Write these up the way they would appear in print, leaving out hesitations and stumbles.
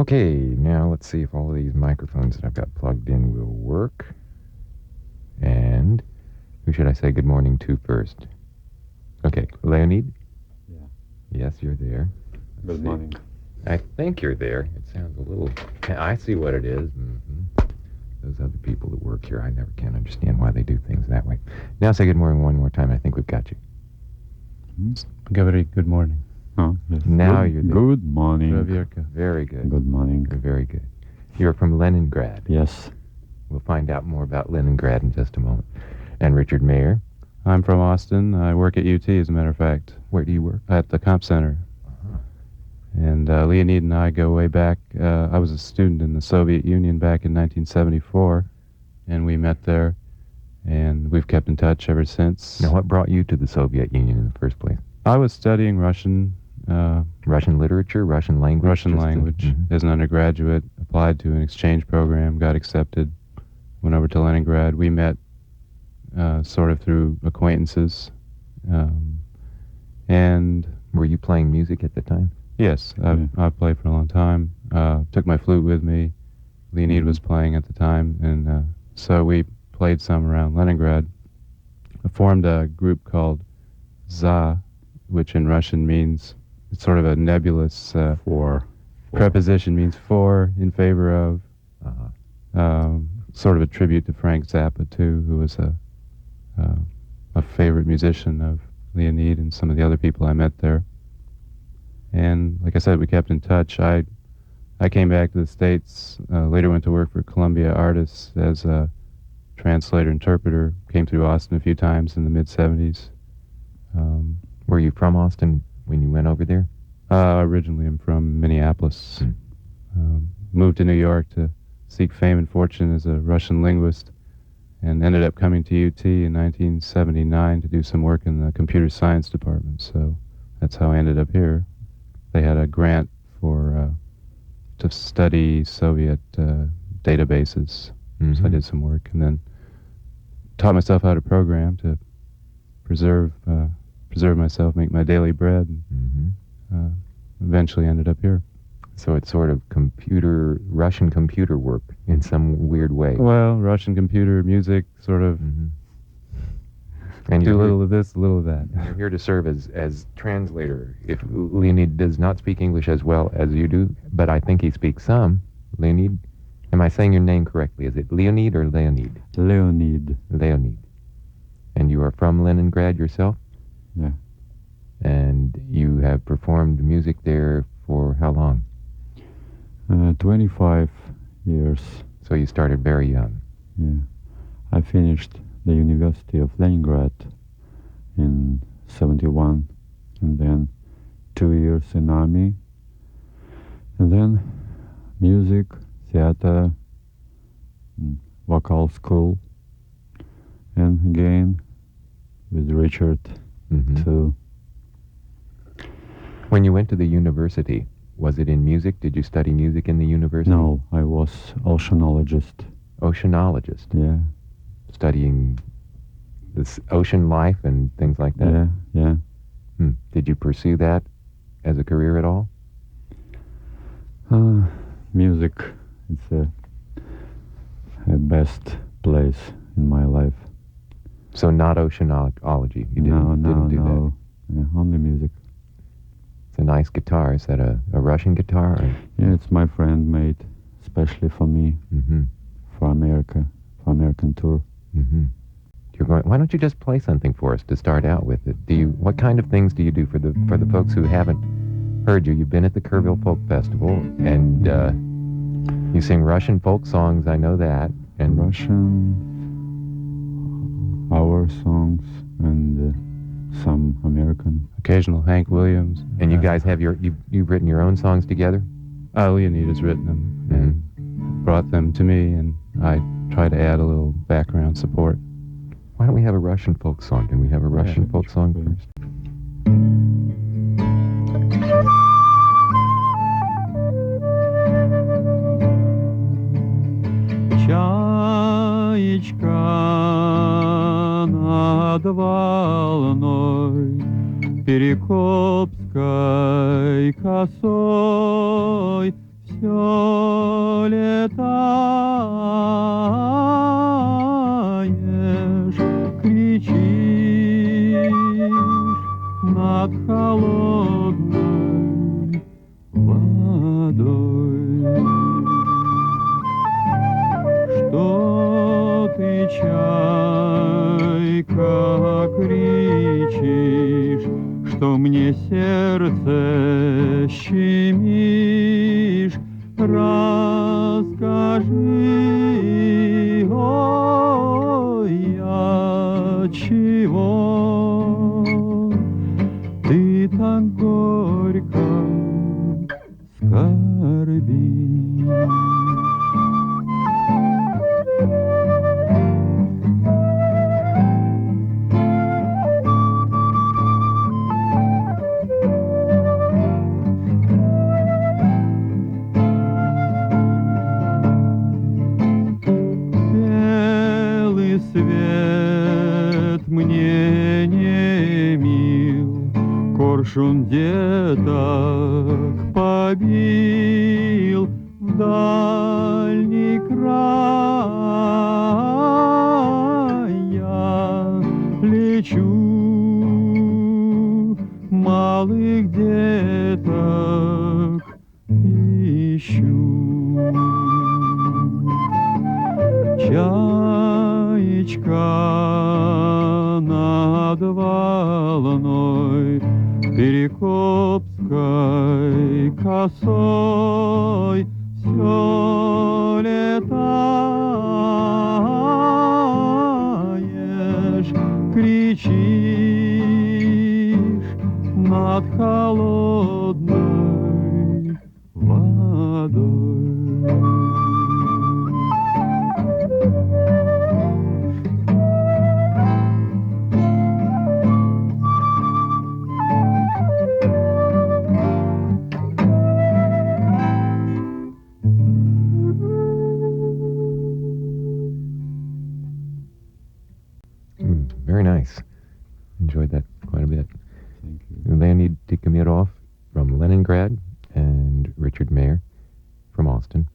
Okay, now let's see if all of these microphones that I've got plugged in will work. And who should I say good morning to first? Okay, Leonid? Yeah. Yes, you're there. Good morning. I think you're there. It sounds a little... I see what it is. Mm-hmm. Those other people that work here, I never can understand why they do things that way. Now say good morning one more time. I think we've got you. Gavri, good morning. Oh, yes. Now you're there. Good morning. Very good. Good morning. Very good. You're from Leningrad. Yes. We'll find out more about Leningrad in just a moment. And Richard Mayer. I'm from Austin. I work at UT, as a matter of fact. Where do you work? At the Comp Center. Uh-huh. And Leonid and I go way back. I was a student in the Soviet Union back in 1974, and we met there, and we've kept in touch ever since. Now, what brought you to the Soviet Union in the first place? I was studying Russian. Russian literature, Russian language? Russian language. As an undergraduate, applied to an exchange program, got accepted, went over to Leningrad. We met sort of through acquaintances. And were you playing music at the time? Yes, I've played for a long time. Took my flute with me. Leonid was playing at the time, and so we played some around Leningrad. I formed a group called ZA, which in Russian means, it's sort of a nebulous For. preposition, means for, in favor of. Sort of a tribute to Frank Zappa, too, who was a favorite musician of Leonid and some of the other people I met there. And like I said, we kept in touch. I came back to the States, later went to work for Columbia Artists as a translator-interpreter, came through Austin a few times in the mid-'70s. Were you from Austin when you went over there? Originally I'm from Minneapolis. Moved to New York to seek fame and fortune as a Russian linguist, and ended up coming to UT in 1979 to do some work in the computer science department. So that's how I ended up here. They had a grant for to study Soviet databases, so I did some work, and then taught myself how to program to preserve myself, make my daily bread, and eventually ended up here. So it's sort of Russian computer work in some weird way. Well, Russian computer music, sort of. And do a little of this, a little of that. You're here to serve as translator. If Leonid does not speak English as well as you do, but I think he speaks some. Leonid, am I saying your name correctly? Is it Leonid or Leonid? Leonid. Leonid. And you are from Leningrad yourself? Yeah. And you have performed music there for how long? 25 years. So you started very young. Yeah. I finished the University of Leningrad in 71, and then 2 years in army, and then music, theater, vocal school, and again with Richard too. When you went to the university, was it in music? Did you study music in the university? No, I was oceanologist. Oceanologist? Yeah. Studying this ocean life and things like that? Yeah. Did you pursue that as a career at all? Music, it's a best place in my life. So not oceanology? You didn't do that? Yeah, only music. It's a nice guitar. Is that a Russian guitar? Or? Yeah, it's my friend made, especially for me, for American tour. Why don't you just play something for us to start out with? What kind of things do you do for the folks who haven't heard you? You've been at the Kerrville Folk Festival, and you sing Russian folk songs. I know that. And Russian, our songs, and some American. Occasional Hank Williams. And you guys have you've written your own songs together? Leonid has written them and brought them to me, and I try to add a little background support. Why don't we have a Russian folk song? Can we have a Russian folk song first? Чаечка над волной Перекопской косой все летаешь, кричишь над холодной водой. Что ты, чайка, кричишь, что мне сердце щемишь? Расскажи, ой, от чего ты так горько скорбишь? Свет мне не мил, коршун деток побил в дальний край. Я лечу, малых деток ищу. Чаечка над волной перекопской косой все летаешь, кричишь над холодной водой. Very nice. Enjoyed that quite a bit. Thank you. Leonid Tihomirov from Leningrad and Richard Mayer from Austin,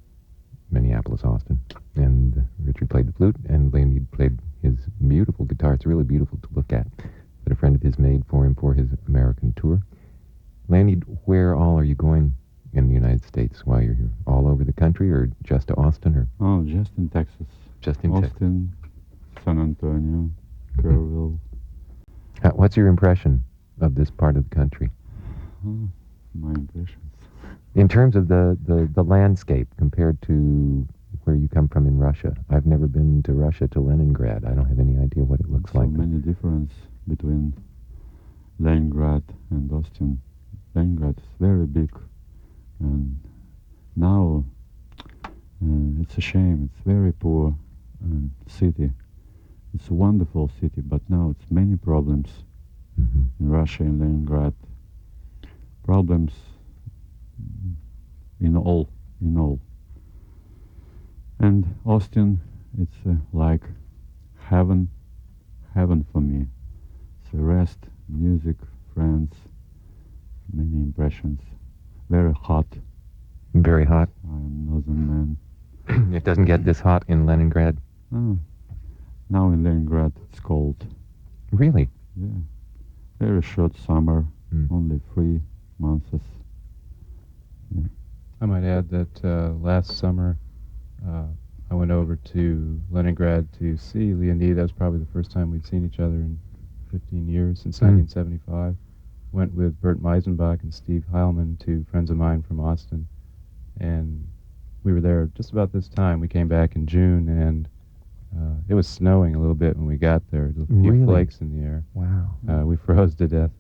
Minneapolis, Austin. And Richard played the flute and Leonid played his beautiful guitar. It's really beautiful to look at. That a friend of his made for him for his American tour. Leonid, where all are you going in the United States while you're here? All over the country or just to Austin? Or Oh, just in Texas. just in Texas? Austin, San Antonio, Kerrville. What's your impression of this part of the country? Oh, my impressions. In terms of the landscape compared to where you come from in Russia. I've never been to Russia, to Leningrad. I don't have any idea what it looks like. So many difference between Leningrad and Austin. Leningrad is very big, and now it's a shame. It's very poor city. It's a wonderful city, but now it's many problems in Russia and Leningrad. Problems in all. And Austin, it's like heaven for me. It's rest, music, friends, many impressions. Very hot. Very hot? I'm northern man. It doesn't get this hot in Leningrad? Oh, now in Leningrad it's cold. Really? Yeah. Very short summer, only 3 months. Yeah. I might add that last summer I went over to Leningrad to see Leonid. That was probably the first time we'd seen each other in 15 years, since 1975. Went with Bert Meisenbach and Steve Heilman, two friends of mine from Austin. And we were there just about this time. We came back in June, and it was snowing a little bit when we got there. There were a few flakes in the air. Wow. We froze to death.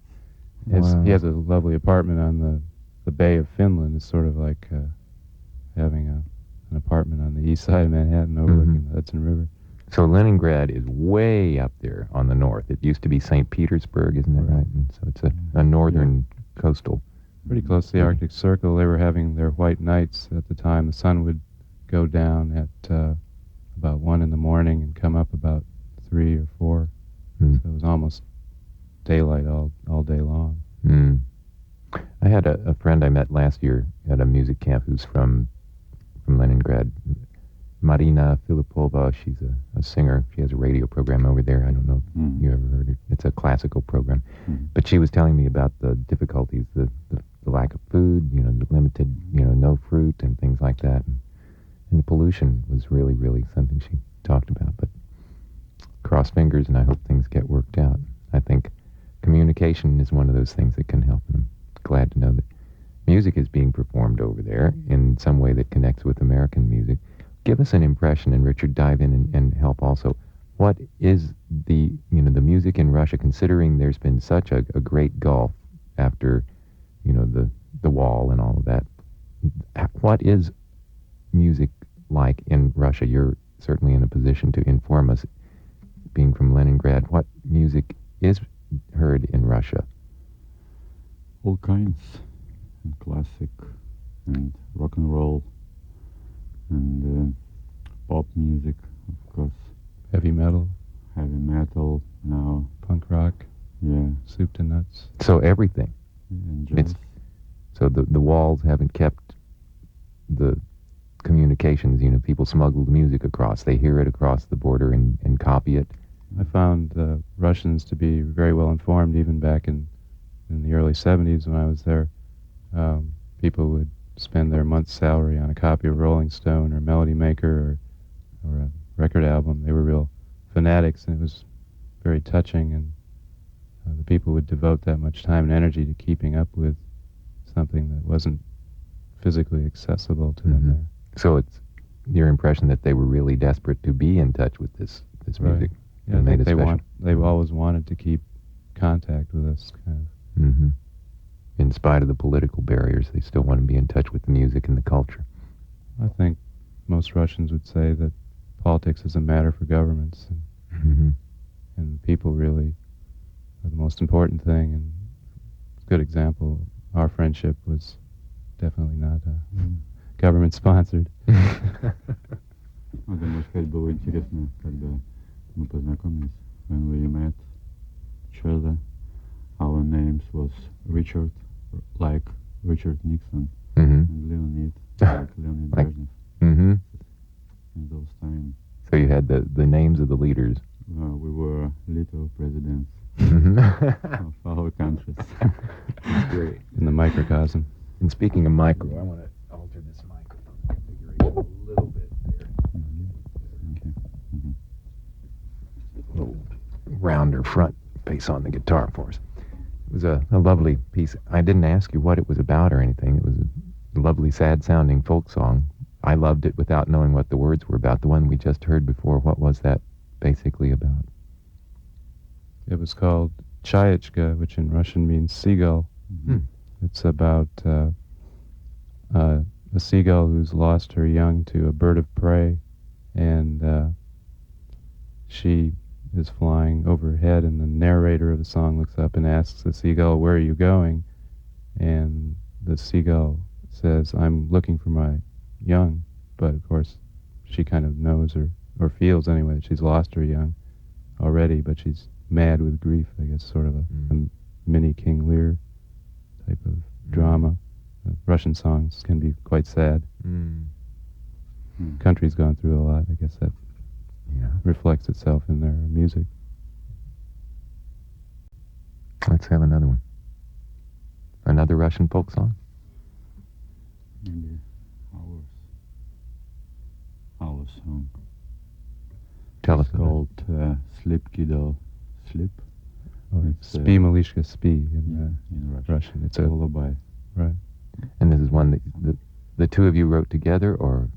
Wow. He has a lovely apartment on the Bay of Finland. It's sort of like having an apartment on the east side of Manhattan overlooking the Hudson River. So Leningrad is way up there on the north. It used to be St. Petersburg, isn't that right? And so it's a northern coastal. Pretty close to the Arctic Circle. They were having their white nights at the time. The sun would go down at about 1 in the morning and come up about 3 or 4. So it was almost daylight all day long. I had a friend I met last year at a music camp who's from Leningrad. Marina Filipova, she's a singer. She has a radio program over there. I don't know if you ever heard it. It's a classical program. But she was telling me about the difficulties, the lack of food, the limited, no fruit and things like that. And the pollution was really, really something she talked about. But cross fingers, and I hope things get worked out. I think communication is one of those things that can help, and I'm glad to know that music is being performed over there in some way that connects with American music. Give us an impression, and Richard, dive in and help also. What is the music in Russia, considering there's been such a great gulf after, the wall and all of that? What is music like in Russia? You're certainly in a position to inform us, being from Leningrad. What music is heard in Russia? All kinds, and classic, and rock and roll, and pop music, of course. Heavy metal, now. punk rock, Yeah. soup to nuts. So everything. And jazz. So the walls haven't kept the communications, people smuggle the music across. They hear it across the border and copy it. I found the Russians to be very well informed, even back in the early 70s when I was there. People would spend their month's salary on a copy of Rolling Stone or Melody Maker or a record album. They were real fanatics, and it was very touching, and the people would devote that much time and energy to keeping up with something that wasn't physically accessible to them there. So it's your impression that they were really desperate to be in touch with this music. Yeah, I think they've always wanted to keep contact with us, kind of. Mm-hmm. In spite of the political barriers, they still want to be in touch with the music and the culture. I think most Russians would say that politics is a matter for governments, and people really are the most important thing. And a good example, our friendship was definitely not government-sponsored. Это, можно сказать, было интересно, когда мы познакомились. When we met each other, our names was Richard, like Richard Nixon, and Leonid, like Leonid Brezhnev. In those times. So you had the names of the leaders. We were little presidents of our countries. That's great. In the microcosm. And speaking of micro, I want to alter this microphone configuration a little bit there. Okay. A little rounder front face on the guitar for us. It was a lovely piece. I didn't ask you what it was about or anything. It was a lovely, sad-sounding folk song. I loved it without knowing what the words were about. The one we just heard before, what was that basically about? It was called Chayka, which in Russian means seagull. It's about a seagull who's lost her young to a bird of prey, and she is flying overhead, and the narrator of the song looks up and asks the seagull, "Where are you going?" And the seagull says, "I'm looking for my young," but of course she kind of knows or feels anyway that she's lost her young already, but she's mad with grief, I guess, sort of a mini King Lear type of drama. Russian songs can be quite sad. Country's gone through a lot. I guess that reflects itself in their music. Let's have another one. Another Russian folk song? Maybe our song. Tell us it's called Sleep Kiddo Sleep. Oh, it's Spи Malishka Spy in Russian. It's a lullaby. Right. And this is one that the two of you wrote together, or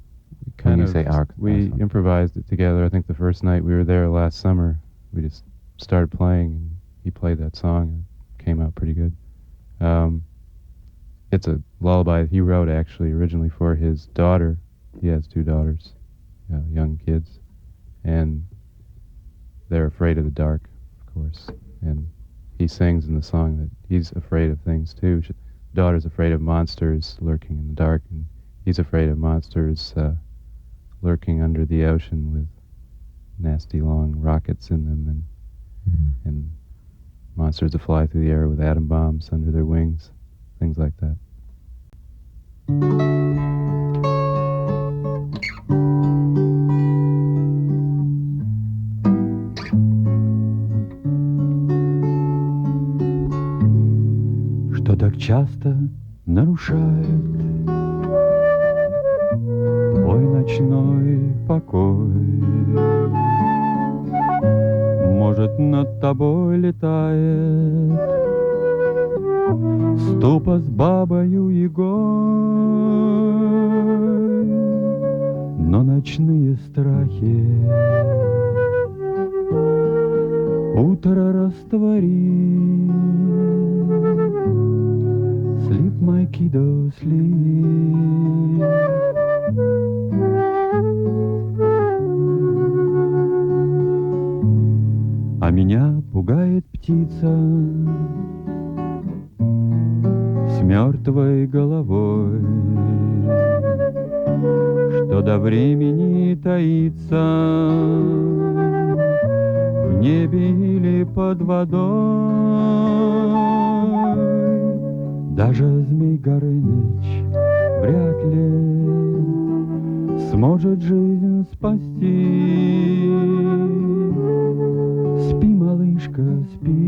when you say our we song? improvised it together. I think the first night we were there last summer, we just started playing, and he played that song, and it came out pretty good. It's a lullaby he wrote, actually, originally for his daughter. He has two daughters, young kids, and they're afraid of the dark, of course. And he sings in the song that he's afraid of things, too. Daughter's afraid of monsters lurking in the dark, and he's afraid of monsters lurking under the ocean with nasty long rockets in them, and monsters that fly through the air with atom bombs under their wings, things like that. часто нарушает твой ночной покой. Может, над тобой летает ступа с бабою Егой, но ночные страхи утро раствори. Sleep, my kiddo, sleep. А меня пугает птица с мертвой головой, что до времени таится в небе или под водой. Даже Змей Горыныч вряд ли сможет жизнь спасти. Спи, малышка, спи.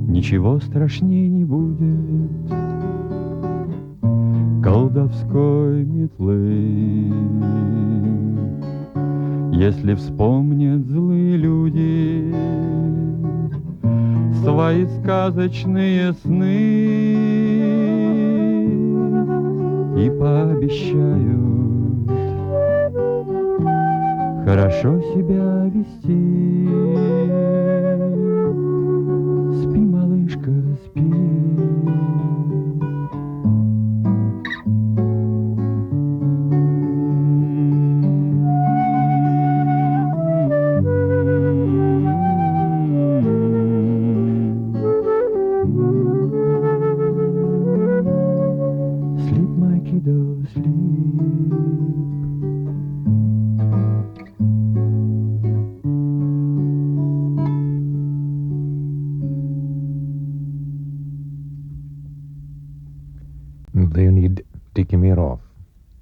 Ничего страшней не будет колдовской метлы, если вспомнят злые люди свои сказочные сны и пообещают хорошо себя вести. Спи, малышка, спи. Sleep, my kiddo, sleep. Leonid Tihomirov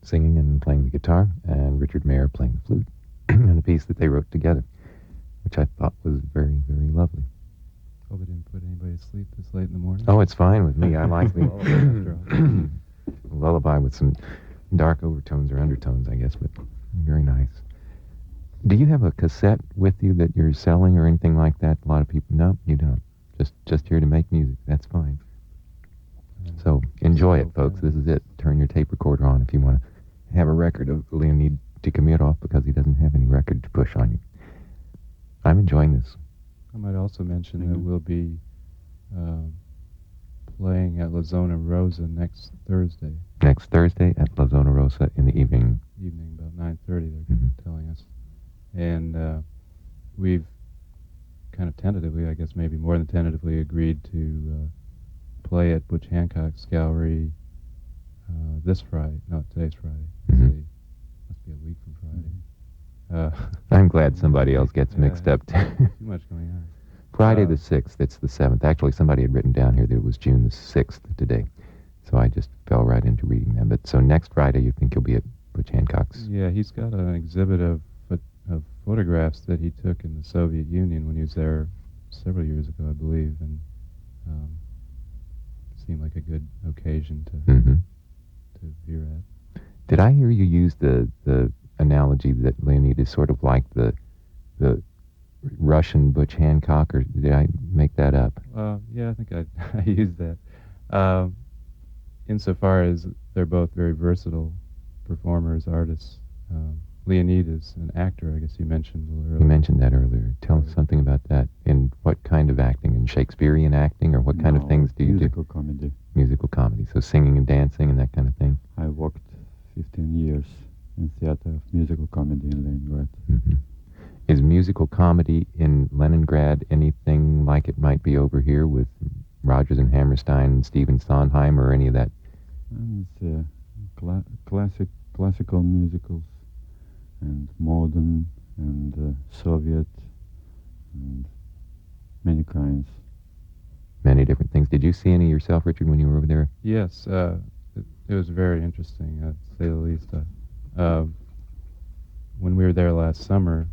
singing and playing the guitar, and Richard Mayer playing the flute, and a piece that they wrote together, which I thought was very, very lovely. Hope I didn't put anybody to sleep this late in the morning. Oh, it's fine with me. I like the lullaby with some dark overtones or undertones, I guess, but very nice. Do you have a cassette with you that you're selling or anything like that? A lot of people, no, you don't. Just here to make music. That's fine. So enjoy it, folks. This is it. Turn your tape recorder on if you want to have a record of Leonid Tihomirov, because he doesn't have any record to push on you. I'm enjoying this. I might also mention that we'll be playing at La Zona Rosa next Thursday. Next Thursday at La Zona Rosa in the evening. Evening, about 9:30, they're telling us. And we've kind of tentatively, I guess maybe more than tentatively, agreed to play at Butch Hancock's gallery this Friday. No, today's Friday. Must be a week from Friday. I'm glad somebody else gets mixed up. Too much going on. Friday the 6th, it's the 7th. Actually, somebody had written down here that it was June the 6th today. So I just fell right into reading them. But so next Friday, you think you'll be at Butch Hancock's? Yeah, he's got an exhibit of photographs that he took in the Soviet Union when he was there several years ago, I believe. And seemed like a good occasion to veer at. Did I hear you use the analogy that Leonid is sort of like the Russian Butch Hancock, or did I make that up? Yeah, I think I used that. Insofar as they're both very versatile performers, artists. Leonid is an actor, I guess you mentioned a little earlier. You mentioned that earlier. Tell us something about that. In what kind of acting? In Shakespearean acting, or what kind of things do you do? Musical comedy. Musical comedy. So singing and dancing and that kind of thing? I worked 15 years in theater of musical comedy in Leningrad. Is musical comedy in Leningrad anything like it might be over here with Rodgers and Hammerstein and Stephen Sondheim or any of that? And it's classical musicals and modern and Soviet and many kinds. Many different things. Did you see any yourself, Richard, when you were over there? Yes, it was very interesting, to say the least. When we were there last summer,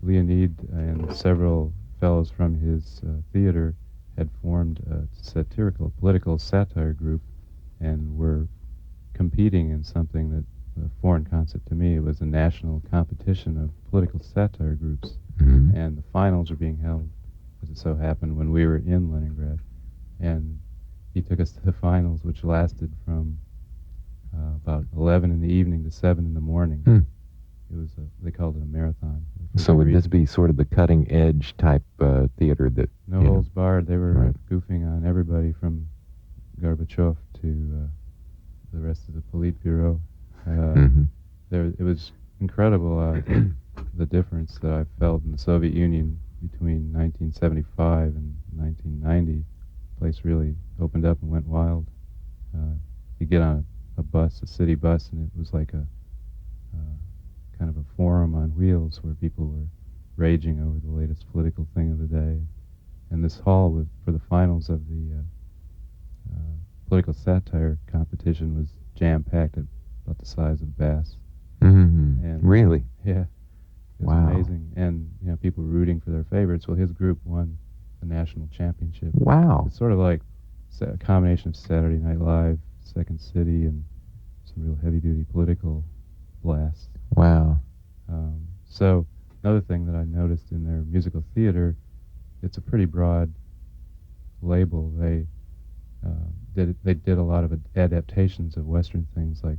Leonid and several fellows from his theater had formed a satirical, political satire group and were competing in something that, a foreign concept to me, it was a national competition of political satire groups. Mm-hmm. And the finals were being held, as it so happened, when we were in Leningrad. And he took us to the finals, which lasted from about 11 in the evening to 7 in the morning. It was they called it a marathon. So would this be sort of the cutting edge type theater that... No holds barred. They were goofing on everybody from Gorbachev to the rest of the Politburo. It was incredible, the difference that I felt in the Soviet Union between 1975 and 1990. The place really opened up and went wild. You get on a bus, a city bus, and it was like a kind of a forum on wheels where people were raging over the latest political thing of the day. And this hall for the finals of the political satire competition was jam-packed at about the size of Bass. Mm-hmm. And really? Yeah. It was amazing. And, people rooting for their favorites. Well, his group won the national championship. Wow. It's sort of like a combination of Saturday Night Live, Second City, and some real heavy-duty political blasts. Wow. So another thing that I noticed in their musical theater, it's a pretty broad label. They did a lot of adaptations of Western things, like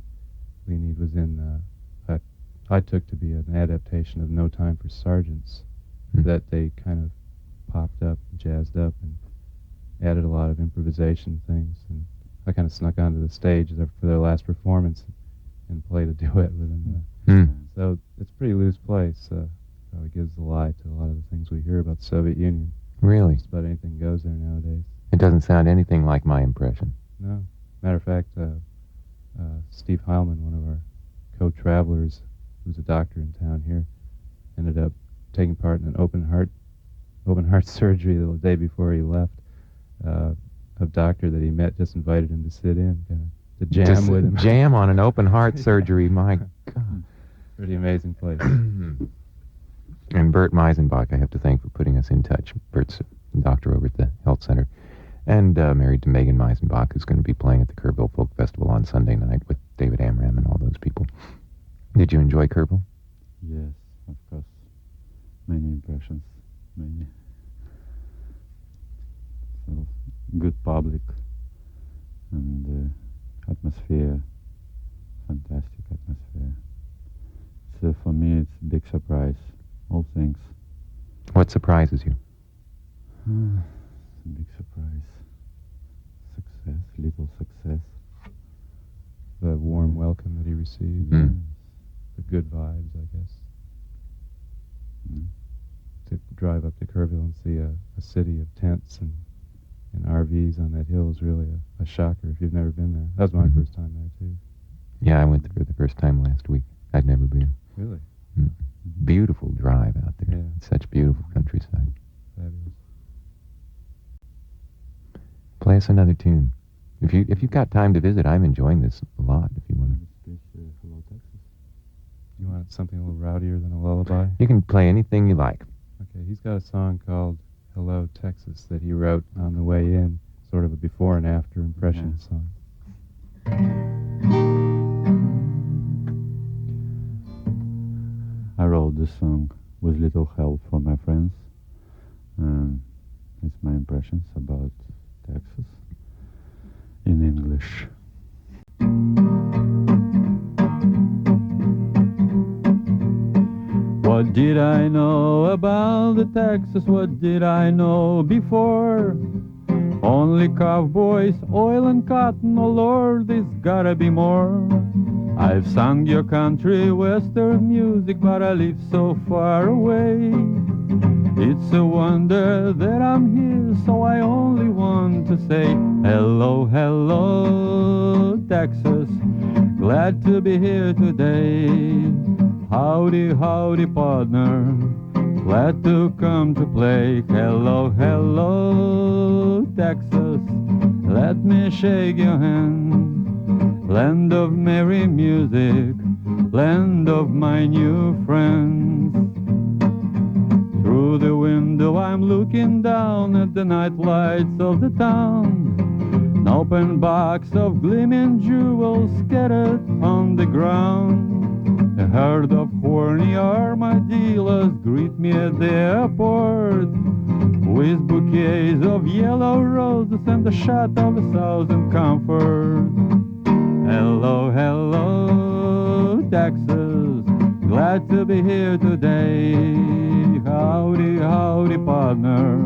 Leonid was in, I took to be an adaptation of No Time for Sergeants, that they kind of popped up, jazzed up, and added a lot of improvisation things. And I kind of snuck onto the stage for their last performance and played a duet with them. So it's a pretty loose place. Probably gives the lie to a lot of the things we hear about the Soviet Union. Really? Just about anything goes there nowadays. It doesn't sound anything like my impression. No. Matter of fact, Steve Heilman, one of our co-travelers, who's a doctor in town here, ended up taking part in an open heart surgery the day before he left. A doctor that he met just invited him to sit in, to jam with him. Jam on an open heart surgery, my God. Pretty amazing place. And Bert Meisenbach, I have to thank for putting us in touch. Bert's a doctor over at the health center. And married to Megan Meisenbach, who's going to be playing at the Kerrville Folk Festival on Sunday night with David Amram and all those people. Did you enjoy Kerrville? Yes, of course. Many impressions. Many. So, good public and atmosphere, fantastic atmosphere. So for me, it's a big surprise, all things. What surprises you? It's a big surprise. Success, little success. The warm welcome that he received. The good vibes, I guess. To drive up to Kerrville and see a city of tents and RVs on that hill is really a shocker if you've never been there. That was my first time there, too. Yeah, I went there the first time last week. I'd never been. Really? Beautiful drive out there. Yeah. Such beautiful countryside. Fabulous. Play us another tune. If you've got time to visit, I'm enjoying this a lot. If you want to. Hello, Texas. You want something a little rowdier than a lullaby? You can play anything you like. Okay, he's got a song called Hello, Texas that he wrote on the way in, sort of a before and after impression song. I wrote this song with little help from my friends. It's my impressions about Texas in English. What did I know about the Texas? What did I know before? Only cowboys, oil and cotton, oh Lord, there's gotta be more. I've sung your country western music, but I live so far away. It's a wonder that I'm here, so I only want to say hello, hello, Texas. glad to be here today. Howdy, howdy, partner, glad to come to play. Hello, hello, Texas, let me shake your hand. Land of merry music, land of my new friends. Through the window I'm looking down at the night lights of the town. An open box of gleaming jewels scattered on the ground. A herd of horny armadillos greet me at the airport with bouquets of yellow roses and the shot of 1,000 comforts. Hello, hello, Texas, glad to be here today. Howdy, howdy, partner,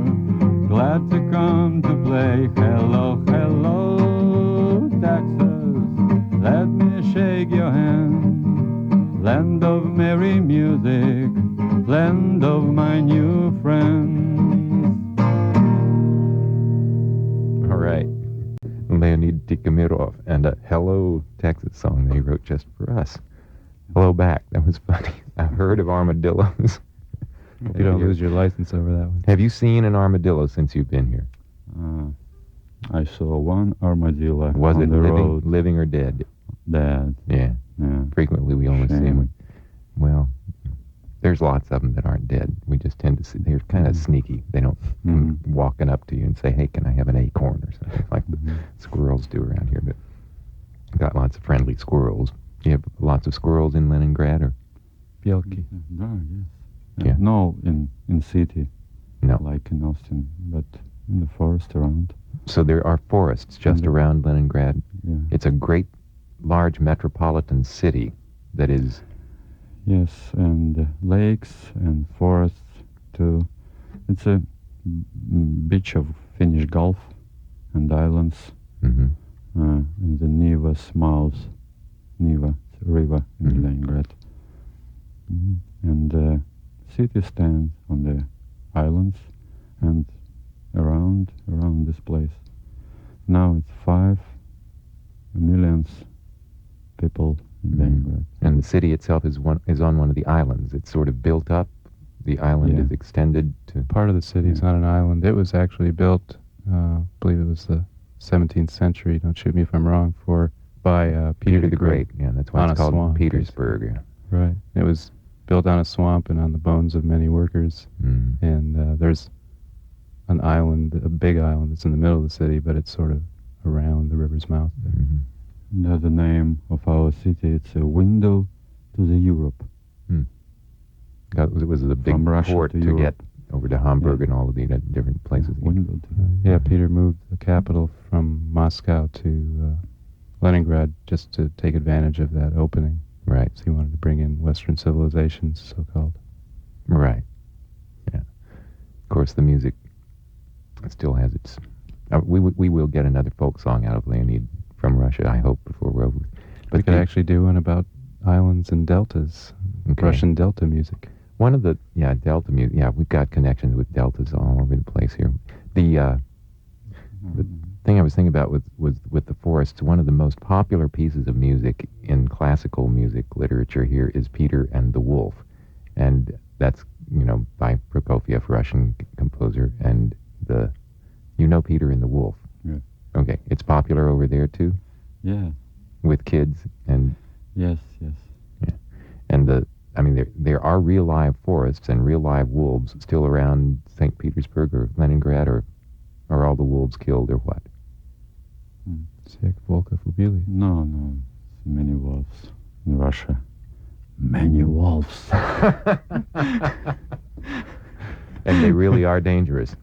glad to come to play. Hello, hello, Texas, let me shake your hand. Land of merry music, land of my new friends. All right. Leonid Tihomirov and a Hello Texas song that he wrote just for us. Hello back. That was funny. A herd of armadillos. You don't lose your license over that one. Have you seen an armadillo since you've been here? I saw one armadillo Was on it the road. living or dead? Dead. Yeah. Yeah. Frequently we only see Shame. them. Well, there's lots of them that aren't dead. We just tend to see, they're kind of sneaky. They don't come walking up to you and say, hey, can I have an acorn or something like the squirrels do around here. But got lots of friendly squirrels. You have lots of squirrels in Leningrad or? Bielki. Yes. Yeah. No, in city, No. like in Austin, but in the forest around. So there are forests just around Leningrad. Yeah. It's a great, large metropolitan city that is... Yes, and lakes and forests too. It's a beach of Finnish Gulf and islands. Mhm. And the Neva smiles, Neva river in Leningrad. And the city stands on the islands and around this place. Now it's 5 million people in Leningrad. And the city itself is on one of the islands. It's sort of built up. The island is extended to... Part of the city is on an island. It was actually built, I believe it was the 17th century, don't shoot me if I'm wrong, by Peter the Great. Yeah, that's why on it's a called swamp, Petersburg. Yeah. Right. It was built on a swamp and on the bones of many workers. And there's an island, a big island that's in the middle of the city, but it's sort of around the river's mouth there. The name of our city, it's a window to the Europe. It was a big From Russia port to to Europe. get over to Hamburg and all of the different places. Window to Yeah, Peter moved the capital from Moscow to Leningrad just to take advantage of that opening. Right. So he wanted to bring in Western civilizations, so-called. Right. Yeah. Of course, the music still has its... we will get another folk song out of Leonid from Russia, I hope, before we're over. But we could actually do one about islands and deltas, Russian delta music. One of the, delta music, we've got connections with deltas all over the place here. The thing I was thinking about was with the forests, one of the most popular pieces of music in classical music literature here is Peter and the Wolf. And that's, by Prokofiev, Russian composer, and Peter and the Wolf. Yeah. Okay, it's popular over there too? Yeah. With kids and... Yes. Yeah. And there are real live forests and real live wolves still around St. Petersburg or Leningrad, or are all the wolves killed or what? Sick, Volka Fubili. No. Many wolves in Russia. Many wolves. And they really are dangerous.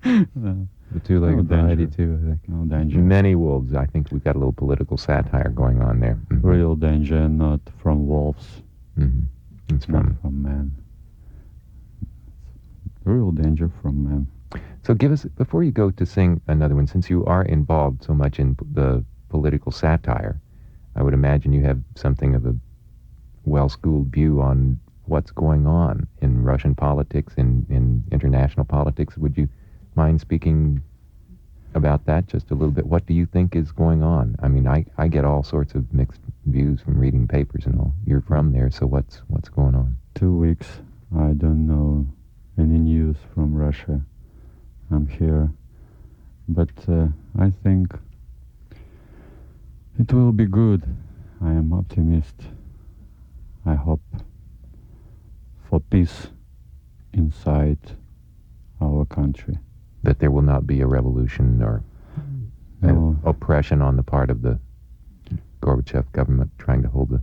The two-legged variety too, I think. No danger. Many wolves. I think we've got a little political satire going on there. Real danger, not from wolves. It's Not from man. Real danger from man. So give us, before you go to sing another one, since you are involved so much in the political satire, I would imagine you have something of a well-schooled view on what's going on in Russian politics, in international politics. Would you mind speaking about that just a little bit. What do you think is going on? I mean, I get all sorts of mixed views from reading papers and all. You're from there, so what's going on? 2 weeks, I don't know any news from Russia. I'm here. But I think it will be good. I am optimist. I hope for peace inside our country. That there will not be a revolution or oppression on the part of the Gorbachev government trying to hold the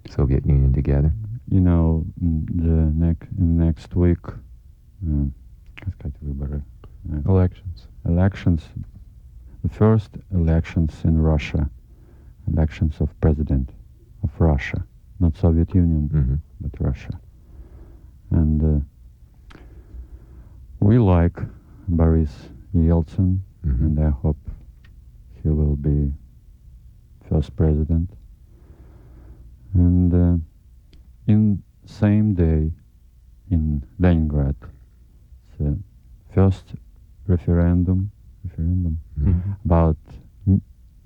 Soviet Union together? You know, next week, elections, the first elections in Russia, elections of president of Russia, not Soviet Union, but Russia. And we like Boris Yeltsin, and I hope he will be first president. And in same day in Leningrad, the first referendum about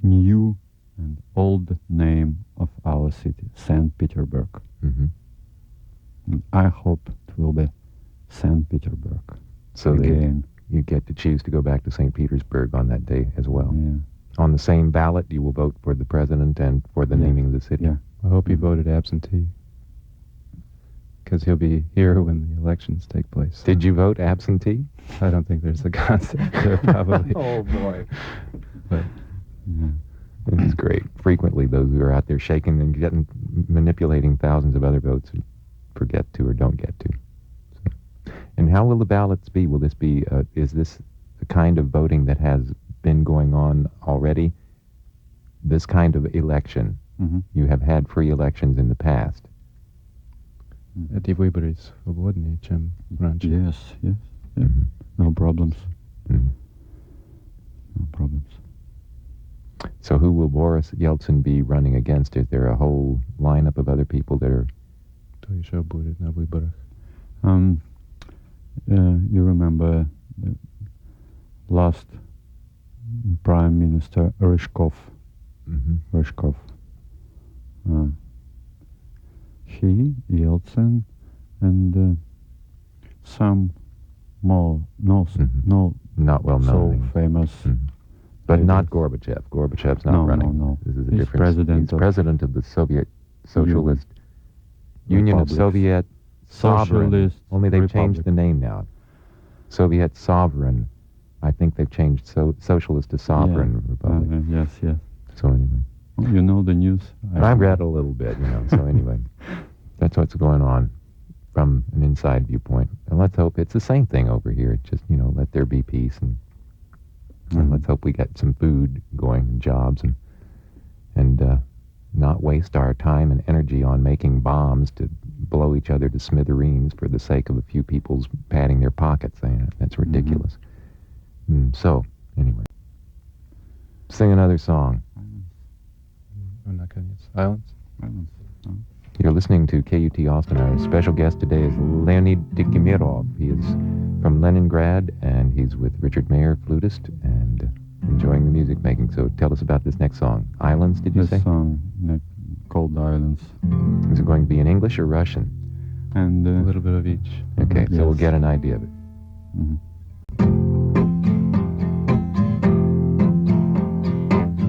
new and old name of our city, St. Petersburg. I hope it will be St. Petersburg. So again. You get to choose to go back to St. Petersburg on that day as well. Yeah. On the same ballot, you will vote for the president and for the naming of the city. Yeah. I hope he voted absentee, because he'll be here when the elections take place. Did you vote absentee? I don't think there's a concept there, probably. Oh, boy. But it's great. Frequently, those who are out there shaking and manipulating thousands of other votes who forget to or don't get to. So. And how will the ballots be? Will this be, is this the kind of voting that has been going on already? This kind of election? You have had free elections in the past. Эти выборы свободнее, чем раньше. Yes. No problems. No problems. So who will Boris Yeltsin be running against? Is there a whole lineup of other people that are... Кто еще будет на выборах? You remember the last Prime Minister Ryzhkov. Ryzhkov. He, Yeltsin, and some more not well so known. famous. But not Gorbachev. Gorbachev's not running. No. This is a He's difference. He's president of the Soviet Socialist Union of Soviet Sovereign. Socialist Only they've Republic. changed the name now. Soviet Sovereign. I think they've changed Socialist to Sovereign Republic. Yes. So anyway. You know the news? I read a little bit, so anyway. That's what's going on from an inside viewpoint. And let's hope it's the same thing over here. It's just, let there be peace and let's hope we get some food going and jobs and not waste our time and energy on making bombs to blow each other to smithereens for the sake of a few people's padding their pockets. That's ridiculous. So, anyway. Sing another song. Наконец. Islands? You're listening to KUT Austin. Our special guest today is Leonid Tihomirov. He is from Leningrad, and he's with Richard Mayer, flutist, and enjoying the music making. So tell us about this next song. Islands, did you say? This song called Islands. Is it going to be in English or Russian? And A little bit of each. Okay, so we'll get an idea of it.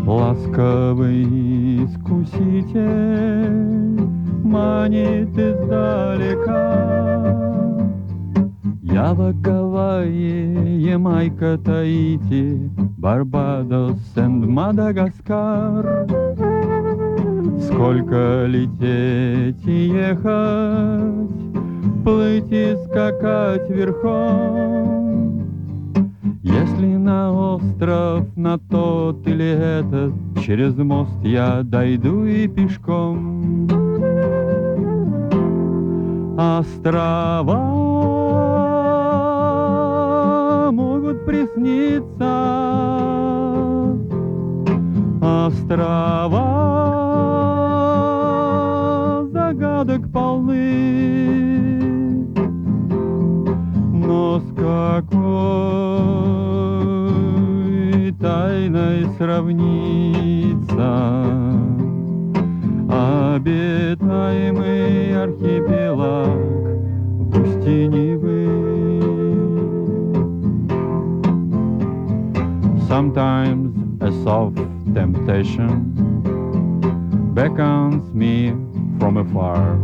Ласковый искуситель манит издалека. Ява, Гавайи, Ямайка, Таити, Барбадос и Мадагаскар. Сколько лететь и ехать, плыть и скакать верхом. Если на остров, на тот или этот, через мост я дойду и пешком. Острова могут присниться, острова загадок полны, но с какой сравнится обитаемый архипелаг в устье Невы. Sometimes a soft temptation beckons me from afar.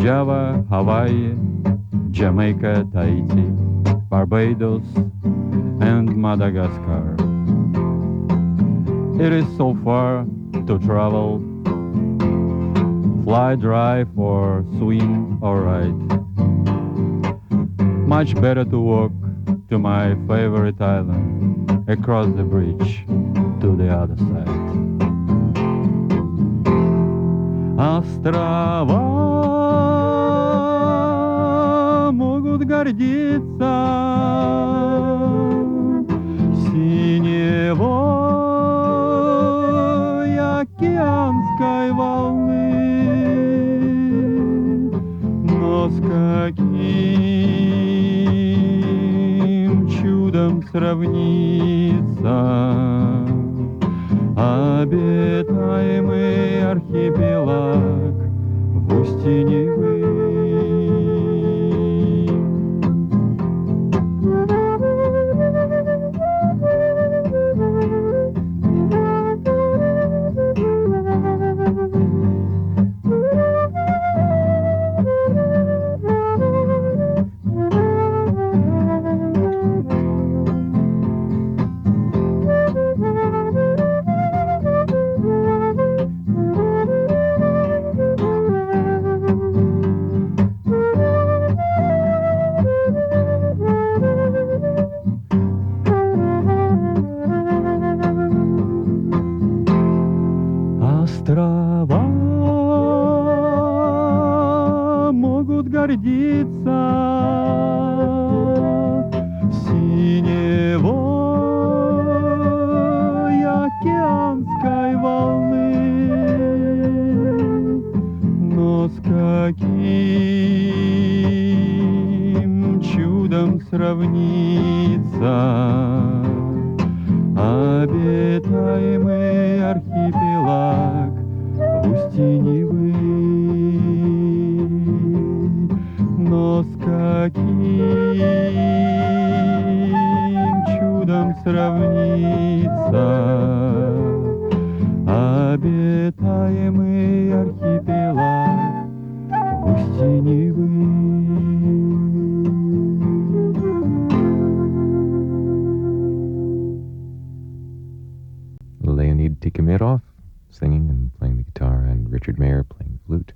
Java, Hawaii, Jamaica, Tahiti, Barbados, and Madagascar. It is so far to travel, fly, drive, or swim or ride. Much better to walk to my favorite island, across the bridge to the other side. Острова могут гордиться синевой океанской волны, но с каким чудом сравнится обитаемый архипелаг в устье Невы. Острова могут гордиться синевой океанской волны, но с каким чудом сравнится обитаемый архипелаг в устье Невы, но с каким чудом сравнится обитаемый архипелаг в устье Невы. Leonid Tihomirov singing and playing the guitar, and Richard Mayer playing the flute.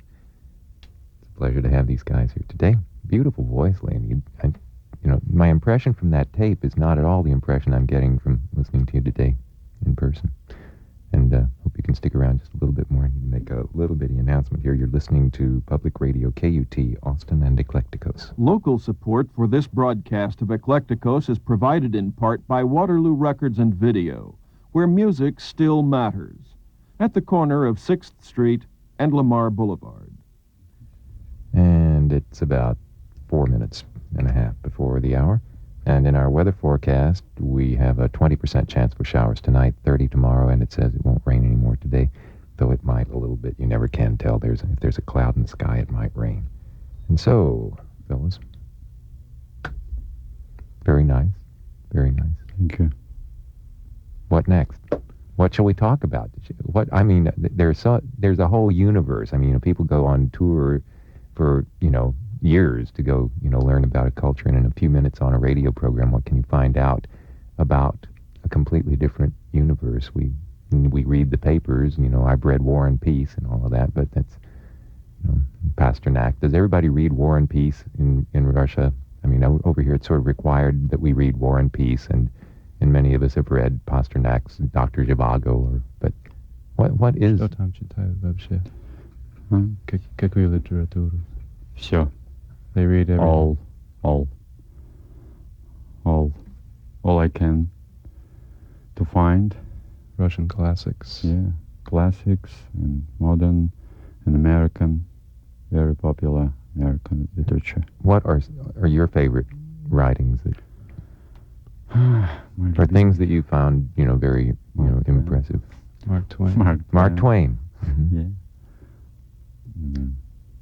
It's a pleasure to have these guys here today. Beautiful voice, Leonid. My impression from that tape is not at all the impression I'm getting from listening to you today in person. And hope you can stick around just a little bit more. I need to make a little bitty announcement here. You're listening to Public Radio KUT, Austin and Eclecticos. Local support for this broadcast of Eclecticos is provided in part by Waterloo Records and Video, where music still matters, at the corner of 6th Street and Lamar Boulevard. And it's about 4 minutes and a half before the hour. And in our weather forecast, we have a 20% chance for showers tonight, 30 tomorrow, and it says it won't rain anymore today, though it might a little bit. You never can tell. If there's a cloud in the sky, it might rain. And so, fellas, very nice, very nice. Thank you. What next? What shall we talk about? There's a whole universe. People go on tour for, years to go, learn about a culture, and in a few minutes on a radio program, what can you find out about a completely different universe? We read the papers, I've read War and Peace and all of that, but that's, Pasternak. Does everybody read War and Peace in Russia? Over here it's sort of required that we read War and Peace, and many of us have read Pasternak's Dr. Zhivago, but what is... Что там читают вообще? Какую литературу? Все. They read everything. All I can to find. Russian classics. Yeah, classics and modern and American, very popular American literature. What are your favorite writings? Or things that you found, very, impressive. Mark Twain. Mark Twain. Yeah.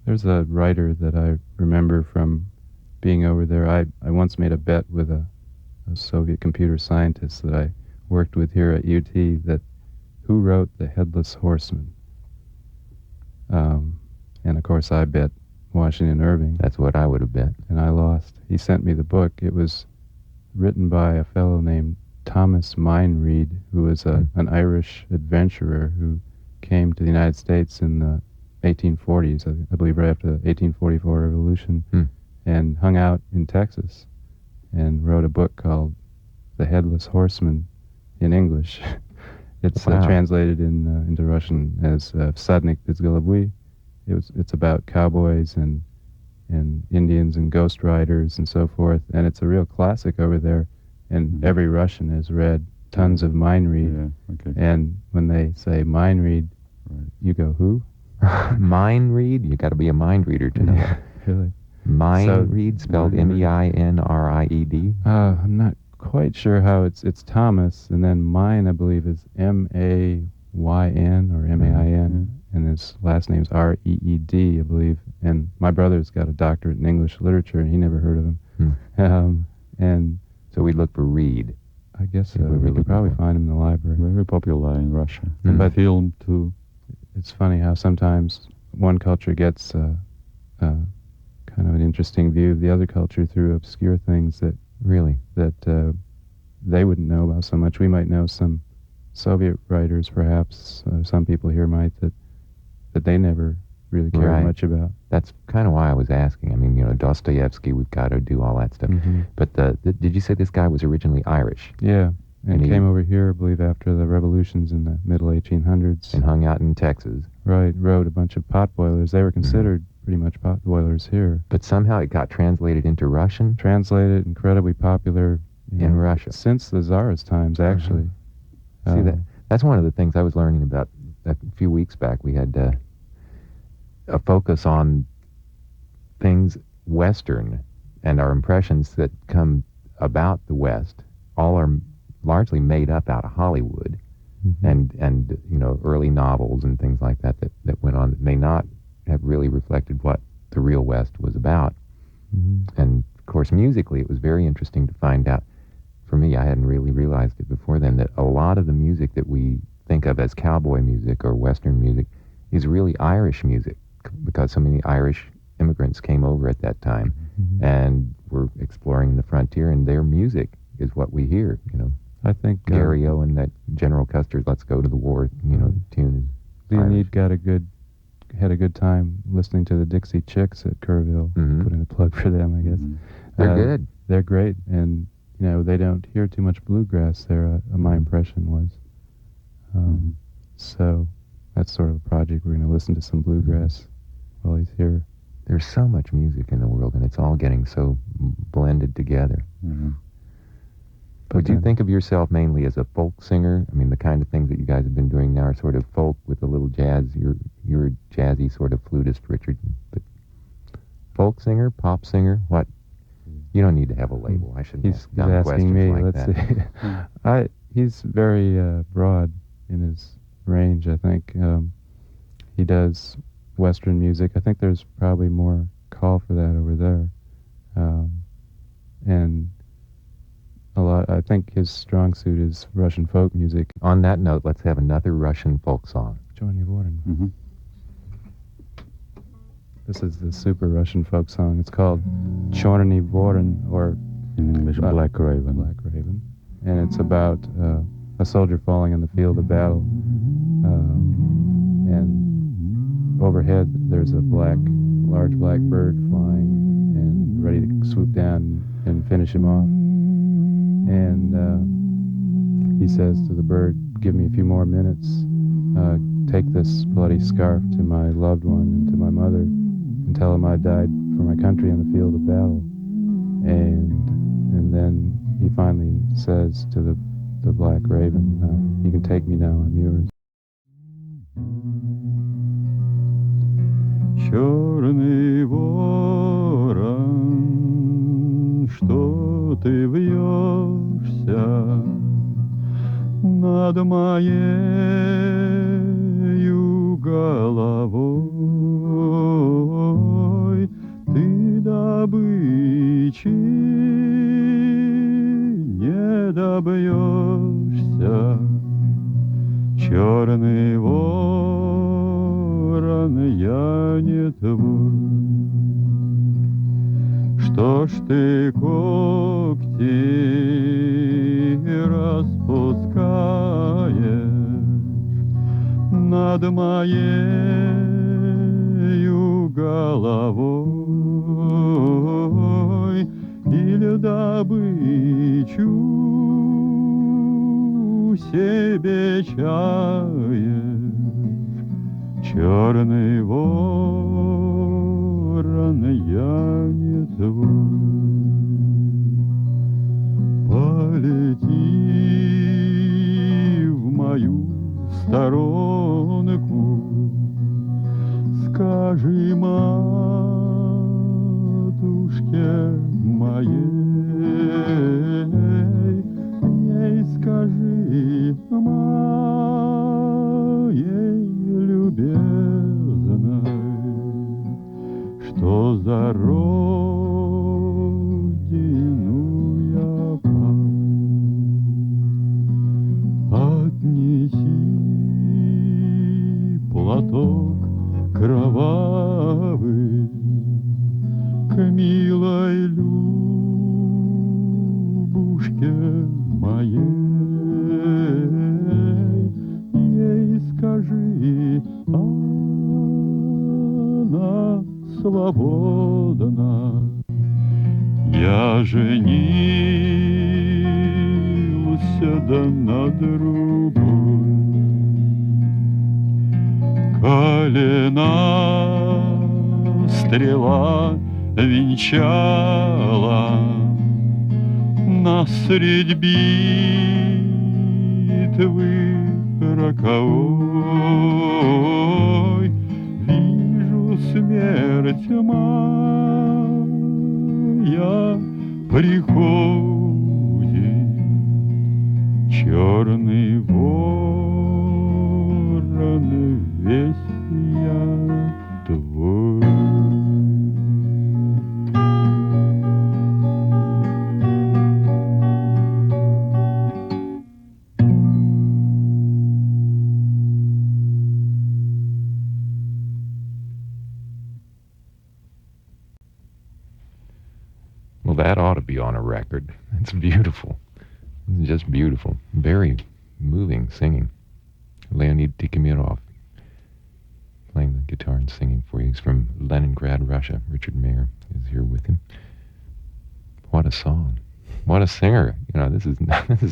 There's a writer that I remember from being over there. I once made a bet with a Soviet computer scientist that I worked with here at UT that who wrote The Headless Horseman. And of course I bet Washington Irving. That's what I would have bet. And I lost. He sent me the book. It was written by a fellow named Thomas Meinreid, who was an Irish adventurer who came to the United States in the 1840s, I believe right after the 1844 Revolution, and hung out in Texas and wrote a book called The Headless Horseman in English. It's translated into Russian as Всадник без головы. It's about cowboys and Indians and ghost riders and so forth, and it's a real classic over there, and every Russian has read tons of Meinreid. Yeah, okay. And when they say Meinreid, you go, who? Meinreid? You got to be a mind reader to know that. Really? Meinreid, spelled M-E-I-N-R-I-E-D? I'm not quite sure how it's Thomas, and then mine, I believe, is M-A-Y-N or M-A-I-N, and his last name's R-E-E-D, I believe. And my brother's got a doctorate in English literature, and he never heard of him. And so we look for Reed. I guess we could probably find him in the library. Very popular in Russia. But film too. It's funny how sometimes one culture gets kind of an interesting view of the other culture through obscure things that they wouldn't know about so much. We might know some Soviet writers, perhaps. Some people here might that they never really cared much about. That's kind of why I was asking. I mean, Dostoevsky, we've got to do all that stuff. But did you say this guy was originally Irish? Yeah, and he came over here, I believe, after the revolutions in the middle 1800s. And hung out in Texas. Right, wrote a bunch of potboilers. They were considered pretty much potboilers here. But somehow it got translated into Russian? Translated, incredibly popular. In Russia. Since the Tsar's times, actually. See, that's one of the things I was learning about a few weeks back. We had a focus on things Western and our impressions that come about the West. All are largely made up out of Hollywood and early novels and things like that went on that may not have really reflected what the real West was about. And of course musically it was very interesting to find out. For me, I hadn't really realized it before then, that a lot of the music that we think of as cowboy music or Western music is really Irish music, because so many Irish immigrants came over at that time and were exploring the frontier, and their music is what we hear, I think Gary O and that General Custer's "Let's Go to the War," tune is Leonid had a good time listening to the Dixie Chicks at Kerrville. Put in a plug for them, I guess. They're good. They're great, and they don't hear too much bluegrass there, my impression was. So that's sort of a project. We're going to listen to some bluegrass while he's here. There's so much music in the world, and it's all getting so blended together. Would you think of yourself mainly as a folk singer? I mean, the kind of things that you guys have been doing now are sort of folk with a little jazz. You're a jazzy sort of flutist, Richard. But folk singer, pop singer, what? You don't need to have a label. I shouldn't ask dumb asking me. like Let's that. see. He's very broad in his range, I think. He does Western music. I think there's probably more call for that over there. And I think his strong suit is Russian folk music. On that note, let's have another Russian folk song. Chёрный ворон. This is the super Russian folk song. It's called Chёрный ворон, or in English, Black Raven. Black Raven. And it's about a soldier falling in the field of battle. And overhead there's a large black bird flying and ready to swoop down and finish him off. And he says to the bird, "Give me a few more minutes. Take this bloody scarf to my loved one and to my mother, and tell them I died for my country on the field of battle." And then he finally says to the black raven, "You can take me now, I'm yours." Чёрный ворон, что ты вьешься над моею головой, ты добычи не добьешься. Черный ворон, я не твой. Что ж ты когти распускаешь над моею головой, или добычу себе чаешь? Черный ворон, я не твой. Полети в мою сторонку, скажи матушке моей, ей скажи, моей любезной, что за родину я пал. Отнеси платок кровавый к милой Любушке моей, ей скажи, она свободна. Я женился да на другой. Колена стрела венчала нас средь битвы роковой. Вижу, смерть моя приходит, черный ворон, весь я твой. Well, that ought to be on a record. It's beautiful. It's just beautiful. Very moving singing. Leonid Tihomirov playing the guitar and singing for you. He's from Leningrad, Russia. Richard Mayer is here with him. What a song. What a singer. You know, this is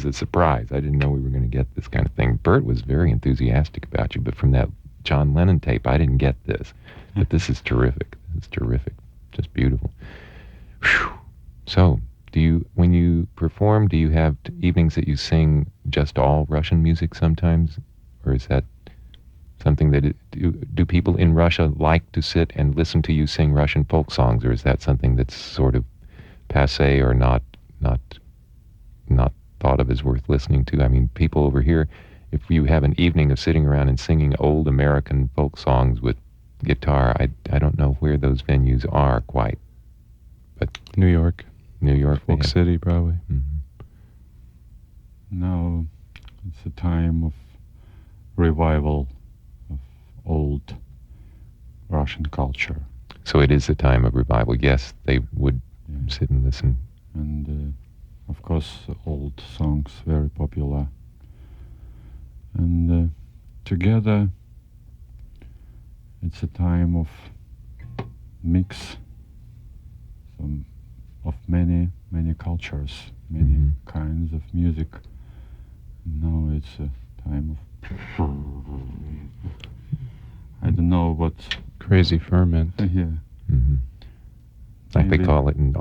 a surprise. I didn't know we were going to get this kind of thing. Bert was very enthusiastic about you, but from that John Lennon tape, I didn't get this. But this is terrific. This is terrific. Just beautiful. Whew. So, when you perform, do you have evenings that you sing just all Russian music sometimes? Or is that something that, do people in Russia like to sit and listen to you sing Russian folk songs? Or is that something that's sort of passé or not thought of as worth listening to? I mean, people over here, if you have an evening of sitting around and singing old American folk songs with guitar, I don't know where those venues are quite. But New York, Folk yeah. City, probably. Mm-hmm. Now it's a time of revival of old Russian culture. So it is a time of revival. Yes, they would sit and listen. And of course, old songs very popular. And together, it's a time of mix of many cultures, many kinds of music. Now it's a time of I don't know what Crazy ferment. Yeah. Mm-hmm. Like they Maybe. call it in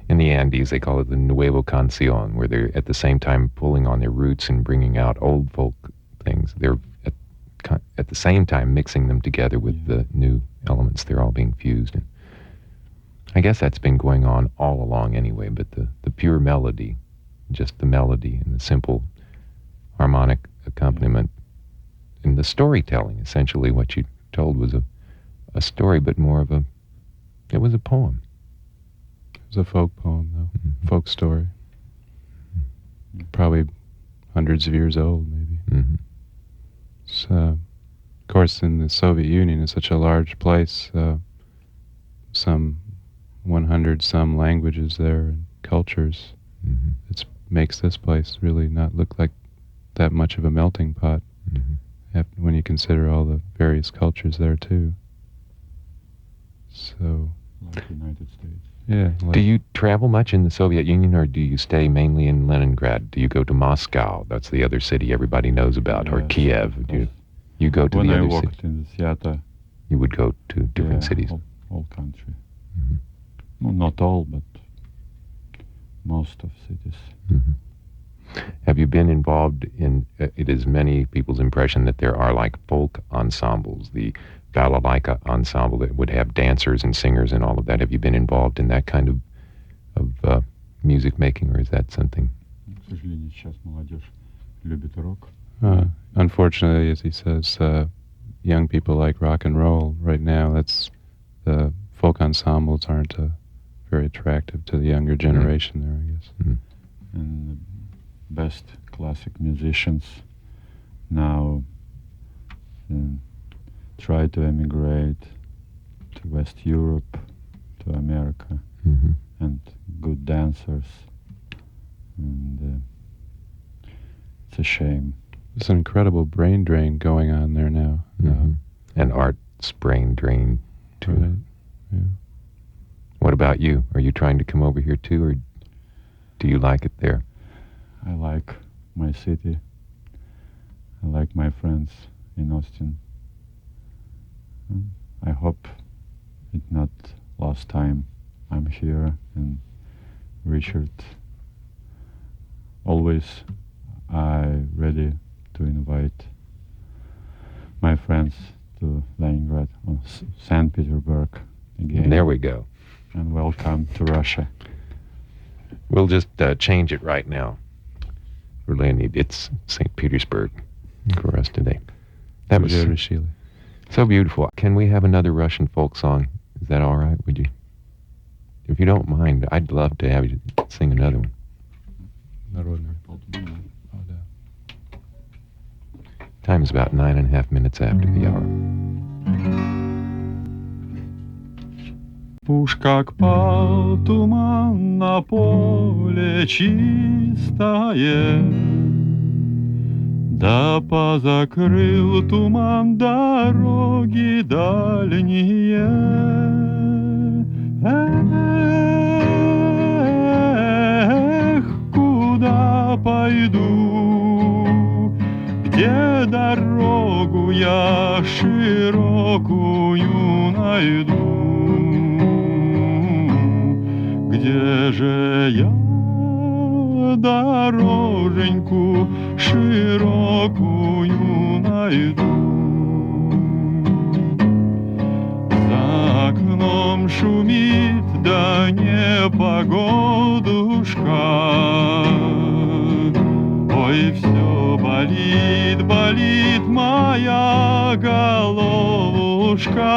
in the Andes, they call it the Nuevo Canción, where they're at the same time pulling on their roots and bringing out old folk things. They're at the same time mixing them together with the new elements. They're all being fused. And I guess that's been going on all along anyway, but the pure melody, just the melody and the simple harmonic accompaniment and the storytelling, essentially what you told was a story, but more of it was a poem. It was a folk poem, though. Mm-hmm. Folk story. Probably hundreds of years old, maybe. Mm-hmm. So, of course, in the Soviet Union, it's such a large place, some 100 some languages there and cultures. Mm-hmm. It makes this place really not look like that much of a melting pot. Mm-hmm. When you consider all the various cultures there too. So, Like United States. yeah. Do you travel much in the Soviet Union, or do you stay mainly in Leningrad? Do you go to Moscow? That's the other city everybody knows about, or Yes, Kiev. Do you go to when the I other worked cities? in the theater, You would go to different cities. all country. Mhm. No, not all, but most of cities. Mm-hmm. Have you been involved in, it is many people's impression that there are like folk ensembles, the balalaika ensemble that would have dancers and singers and all of that. Have you been involved in that kind of music making, or is that something? К сожалению, сейчас молодежь любит рок. Unfortunately, as he says, young people like rock and roll right now. That's the folk ensembles aren't very attractive to the younger generation there, I guess. Mm-hmm. And the best classic musicians now try to emigrate to West Europe, to America, Mm-hmm. and good dancers. And it's a shame. There's an incredible brain drain going on there now. Mm-hmm. And art's brain drain too. Right. Yeah. What about you? Are you trying to come over here too, or do you like it there? I like my city. I like my friends in Austin. I hope it's not last time I'm here. And Richard, always I ready to invite my friends to Leningrad or St. Petersburg again. There we go. And welcome to Russia. We'll just change it right now. For Leonid, it's St. Petersburg for us today. That was Решили. so beautiful. Can we have another Russian folk song? Is that all right? Would you? If you don't mind, I'd love to have you sing another one. Народный. Time is about 9.5 minutes after the hour. Уж как пал туман на поле чистое, да позакрыл туман дороги дальние. Эх, куда пойду, где дорогу я широкую найду? Где же я дороженьку широкую найду? За окном шумит, да непогодушка. Ой, все болит, болит моя головушка.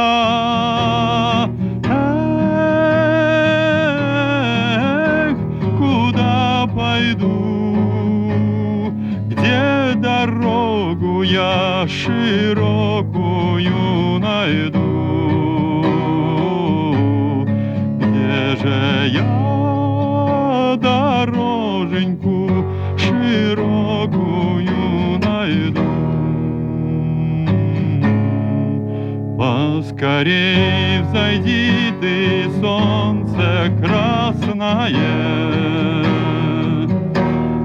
Пойду, где дорогу я широкую найду? Где же я дороженьку широкую найду? Поскорей взойди ты, солнце красное,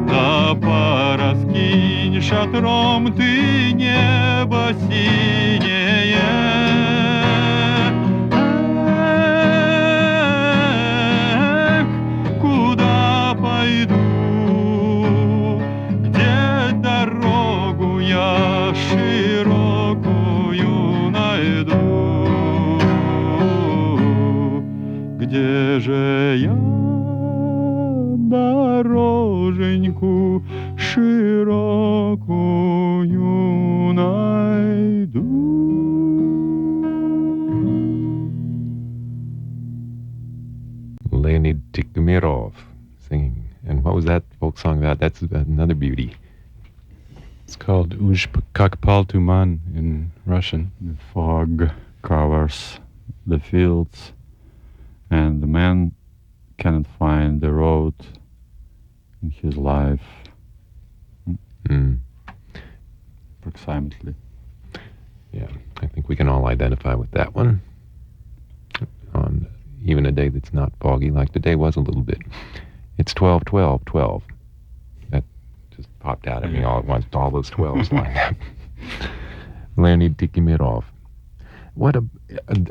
да пораскинь шатром ты небо синее. Эх, куда пойду, где дорогу я широкую найду? Где я дороженьку широкую найду. Leonid Tihomirov singing. And what was that folk song about? That's another beauty. It's called Uj Kak Pal Tuman in Russian. The fog covers the fields, and the man cannot find the road in his life. Approximately. Yeah, I think we can all identify with that one. On even a day that's not foggy, like today was a little bit. It's 12-12-12. That just popped out at me all at once. All those 12s lined up. Leonid Tihomirov.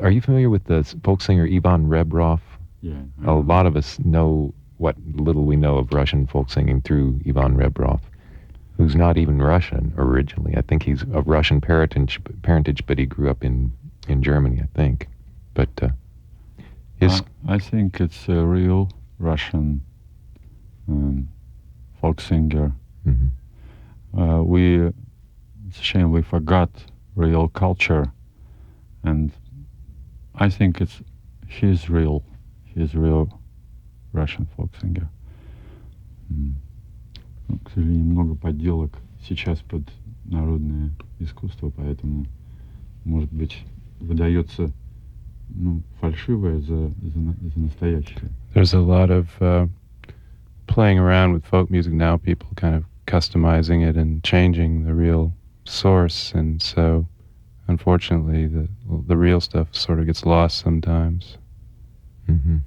Are you familiar with the folk singer Ivan Rebrov? Yeah. A lot of us know what little we know of Russian folk singing through Ivan Rebrov, who's not even Russian originally. I think he's of Russian parentage, but he grew up in Germany, I think. But I think it's a real Russian folk singer. Mm-hmm. It's a shame we forgot real culture, and I think he's real Russian folk singer. К сожалению, много подделок сейчас под народное искусство, поэтому, может быть, выдается фальшивое за настоящее. There's a lot of playing around with folk music now, people kind of customizing it and changing the real source, and so unfortunately the real stuff sort of gets lost sometimes. Mm-hmm.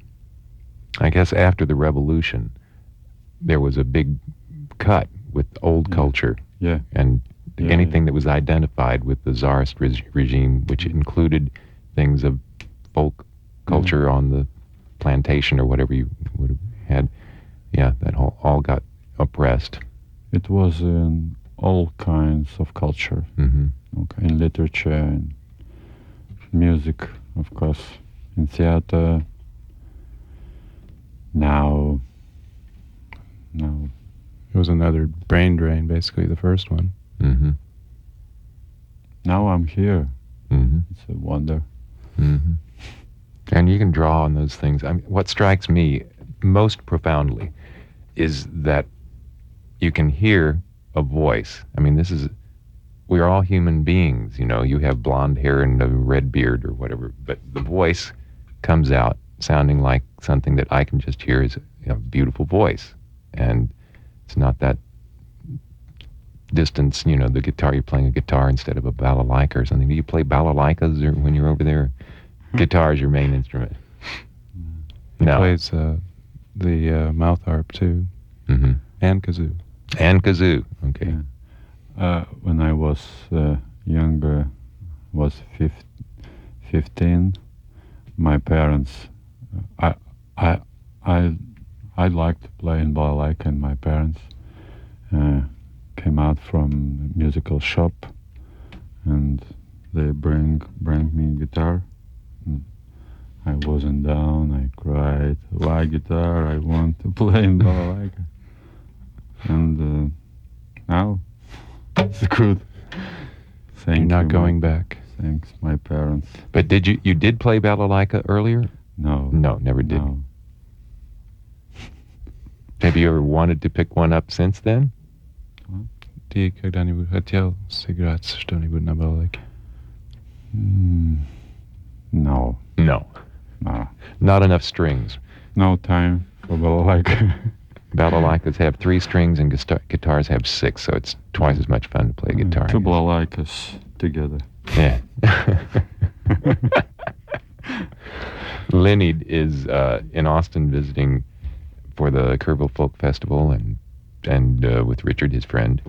I guess after the revolution, there was a big cut with old culture. Yeah. And anything that was identified with the Tsarist regime, which included things of folk culture on the plantation or whatever you would have had, that all got oppressed. It was in all kinds of culture. Mm-hmm. Okay, in literature, in music, of course, in theater. Now It was another brain drain, basically, the first one. Mm-hmm. Now I'm here. Mm-hmm. It's a wonder. Mm-hmm. And you can draw on those things. I mean, what strikes me most profoundly is that you can hear a voice. I mean, we're all human beings, you have blonde hair and a red beard or whatever, but the voice comes out sounding like something that I can just hear as a beautiful voice. And it's not that distance, the guitar, you're playing a guitar instead of a balalaika or something. Do you play balalaikas when you're over there? Guitar is your main instrument. He plays the mouth harp too, mm-hmm. and kazoo. And kazoo, okay. Yeah. When I was younger, was 15, my parents, I liked playing balalaika, and my parents came out from a musical shop, and they bring me guitar. I wasn't down, I cried, why guitar, I want to play in balalaika. And now it's good. You're not going back. Thanks, my parents. But you did play balalaika earlier? No. No, never did. No. Have you ever wanted to pick one up since then? Ты когда-нибудь хотел сыграть что-нибудь на балалайке? No. No. No. Not enough strings. No time for balalaika. Balalaikas have 3 strings and guitars have 6, so it's twice as much fun to play guitar. 2 balalaikas together. Yeah. Leonid is in Austin visiting for the Kerrville Folk Festival and with Richard, his friend,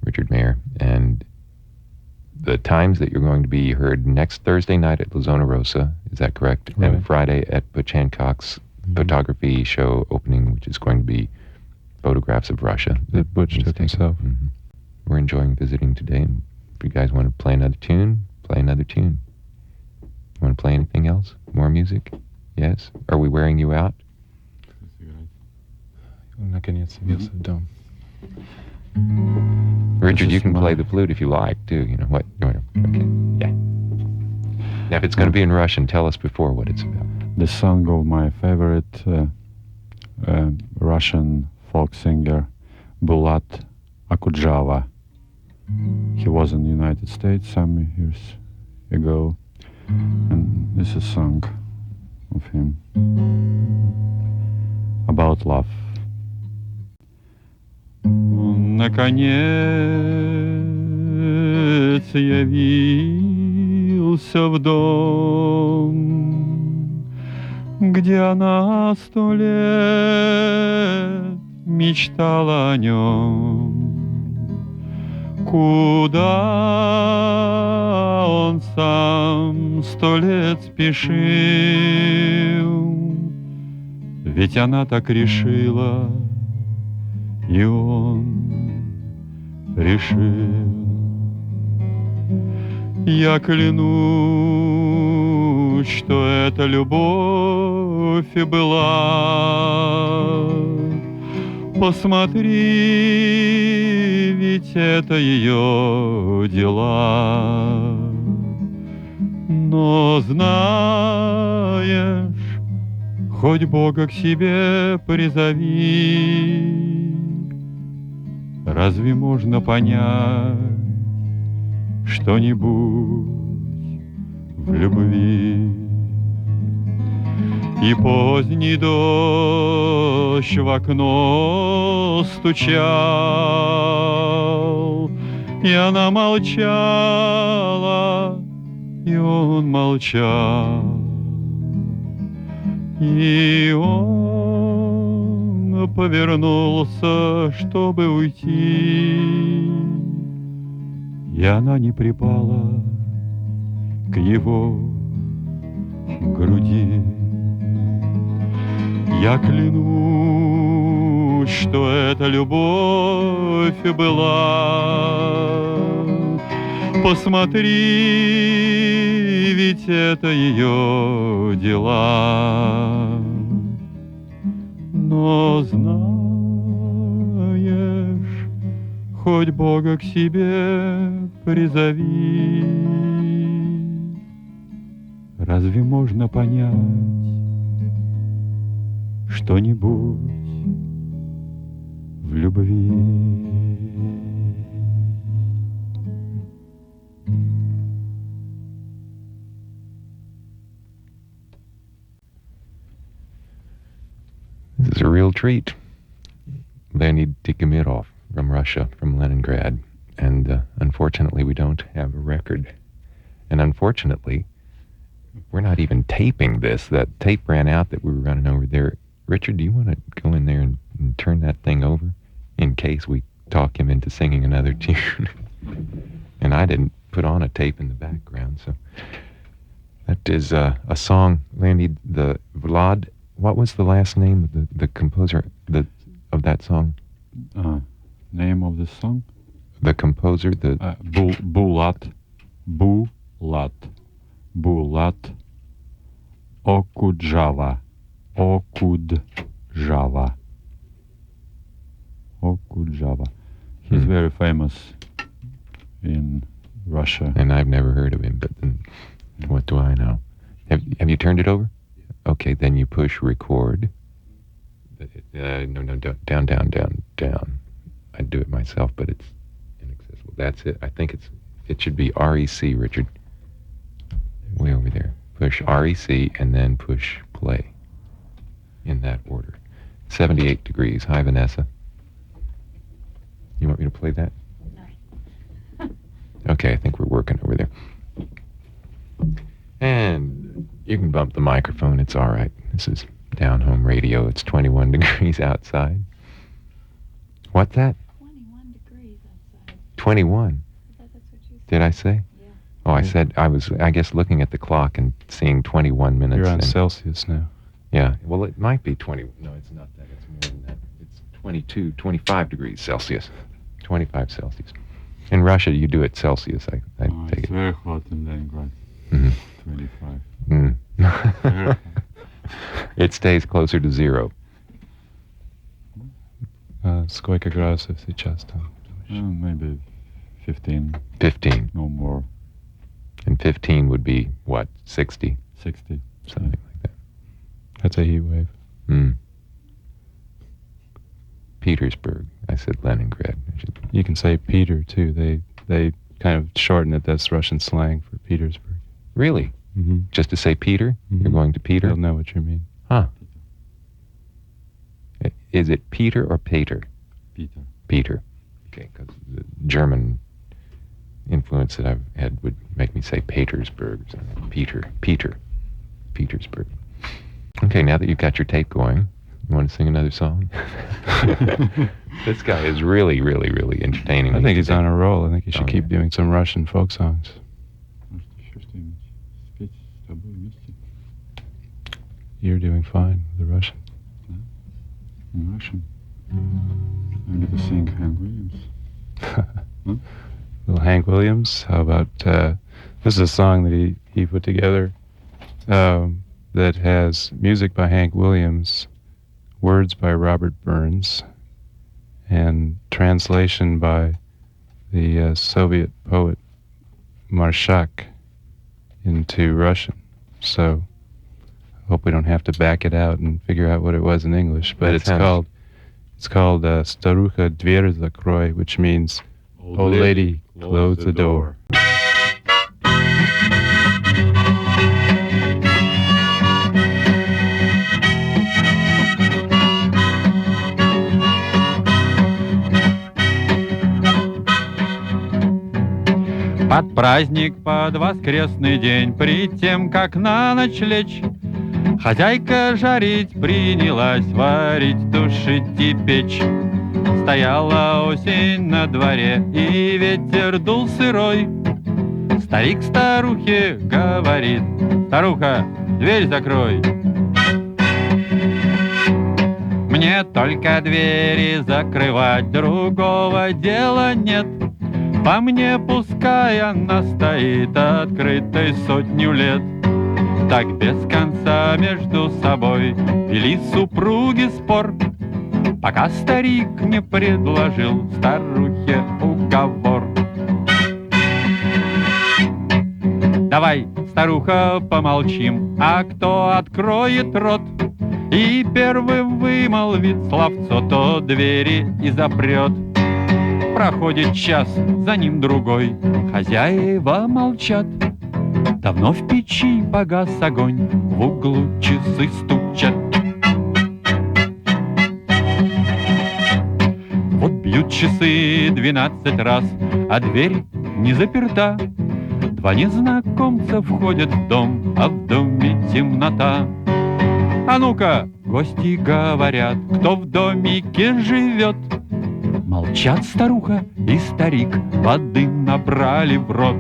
Richard Mayer. And the times that you're going to be heard next Thursday night at La Zona Rosa, is that correct? Right. And Friday at Butch Hancock's photography show opening, which is going to be photographs of Russia. That Butch took himself. Mm-hmm. We're enjoying visiting today. And if you guys want to play another tune, play another tune. Want to play anything else? More music? Yes? Are we wearing you out? наконец, явился дом. Richard, you can play the flute if you like, too. You know what? Okay. Yeah. Now, if it's going to be in Russian, tell us before what it's about. The song of my favorite Russian folk singer, Bulat Akudjava. He was in the United States some years ago, and this is a song of him about love. Наконец явился в дом, где она 100 лет мечтала о нем. Куда он сам 100 лет спешил, ведь она так решила, и он решил. Я клянусь, что эта любовь и была. Посмотри, ведь это ее дела. Но знаешь, хоть Бога к себе призови, разве можно понять что-нибудь в любви? И поздний дождь в окно стучал, и она молчала, и он молчал, и он повернулся, чтобы уйти, и она не припала к его груди. Я клянусь, что эта любовь была. Посмотри, ведь это ее дела. Но знаешь, хоть Бога к себе призови, разве можно понять что-нибудь в любви? This is a real treat. Leonid Tihomirov from Russia, from Leningrad. And unfortunately, we don't have a record. And unfortunately, we're not even taping this. That tape ran out that we were running over there. Richard, do you want to go in there and turn that thing over in case we talk him into singing another tune? And I didn't put on a tape in the background, so that is a song, Leonid, the Vlad. What was the last name of the composer of that song? Name of the song? The composer, Bulat Okudjava. He's very famous in Russia. And I've never heard of him, but then what do I know? Have you turned it over? Okay, then you push record. No, down. I'd do it myself, but it's inaccessible. That's it. I think it should be REC, Richard. Way over there. Push REC and then push play. In that order. 78 degrees. Hi, Vanessa. You want me to play that? No. Okay, I think we're working over there. And you can bump the microphone. It's all right. This is down home radio. It's 21 degrees outside. What's that? 21 degrees outside. 21? That's what you said. Did I say? Yeah. Oh, I said, I guess, looking at the clock and seeing 21 minutes. You're on Celsius now. Yeah, well, it might be 20. No, it's not that. It's more than that. It's 25 degrees Celsius. 25 Celsius. In Russia, you do it Celsius, I take It's it. very hot in Leningrad. Mm-hmm. 25. It stays closer to 0. Сколько градусов сейчас там? Maybe 15. 15. No more. And 15 would be, what, 60? 60. Something like that. That's a heat wave. Petersburg. I said Leningrad. You can say Peter, too. They kind of shorten it. That's Russian slang for Petersburg. Really? Mm-hmm. Just to say Peter? Mm-hmm. You're going to Peter? They'll know what you mean. Huh. Is it Peter or Pater? Peter. Peter. Okay, because the German influence that I've had would make me say Petersburg or something. Petersburg. Okay, now that you've got your tape going, you want to sing another song? This guy is really, really, really entertaining. I think he's on a roll. I think he should keep doing some Russian folk songs. You're doing fine with the Russian. In Russian. I'm going to sing Hank Williams. Little Hank Williams. How about, this is a song that he put together that has music by Hank Williams, words by Robert Burns, and translation by the Soviet poet Marshak into Russian. So I hope we don't have to back it out and figure out what it was in English. But it's called Старуха, дверь закрой, which means, Old lady, close the door. Под праздник, под воскресный день, пред тем, как на ночь лечь, хозяйка жарить принялась, варить, тушить и печь. Стояла осень на дворе, и ветер дул сырой. Старик старухе говорит: «Старуха, дверь закрой». Мне только двери закрывать, другого дела нет. По мне пускай она стоит открытой сотню лет. Так без конца между собой вели супруги спор, пока старик не предложил старухе уговор. Давай, старуха, помолчим, а кто откроет рот и первым вымолвит словцо, то двери и запрет. Проходит час, за ним другой, хозяева молчат. Давно в печи погас огонь, в углу часы стучат. Вот бьют часы 12 раз, а дверь не заперта. Два незнакомца входят в дом, а в доме темнота. А ну-ка, гости говорят, кто в домике живет. Молчат старуха и старик, воды набрали в рот.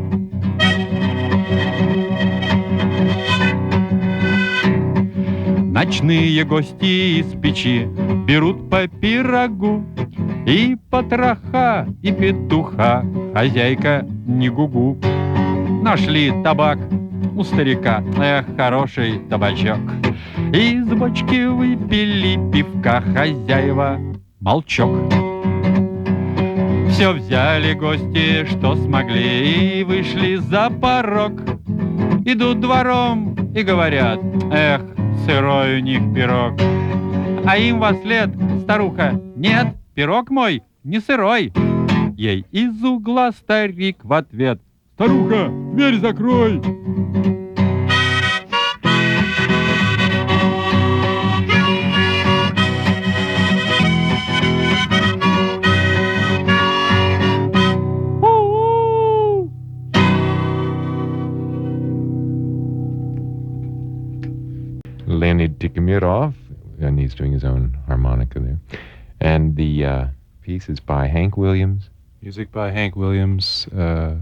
Ночные гости из печи берут по пирогу, и потроха, и петуха, хозяйка не гугу. Нашли табак у старика, эх, хороший табачок. Из бочки выпили пивка, хозяева молчок. Все взяли гости, что смогли, и вышли за порог. Идут двором и говорят: эх, сырой у них пирог. А им вослед старуха: нет, пирог мой не сырой. Ей из угла старик в ответ: старуха, дверь закрой. Leonid Tihomirov, and he's doing his own harmonica there. And the piece is by Hank Williams. Music by Hank Williams,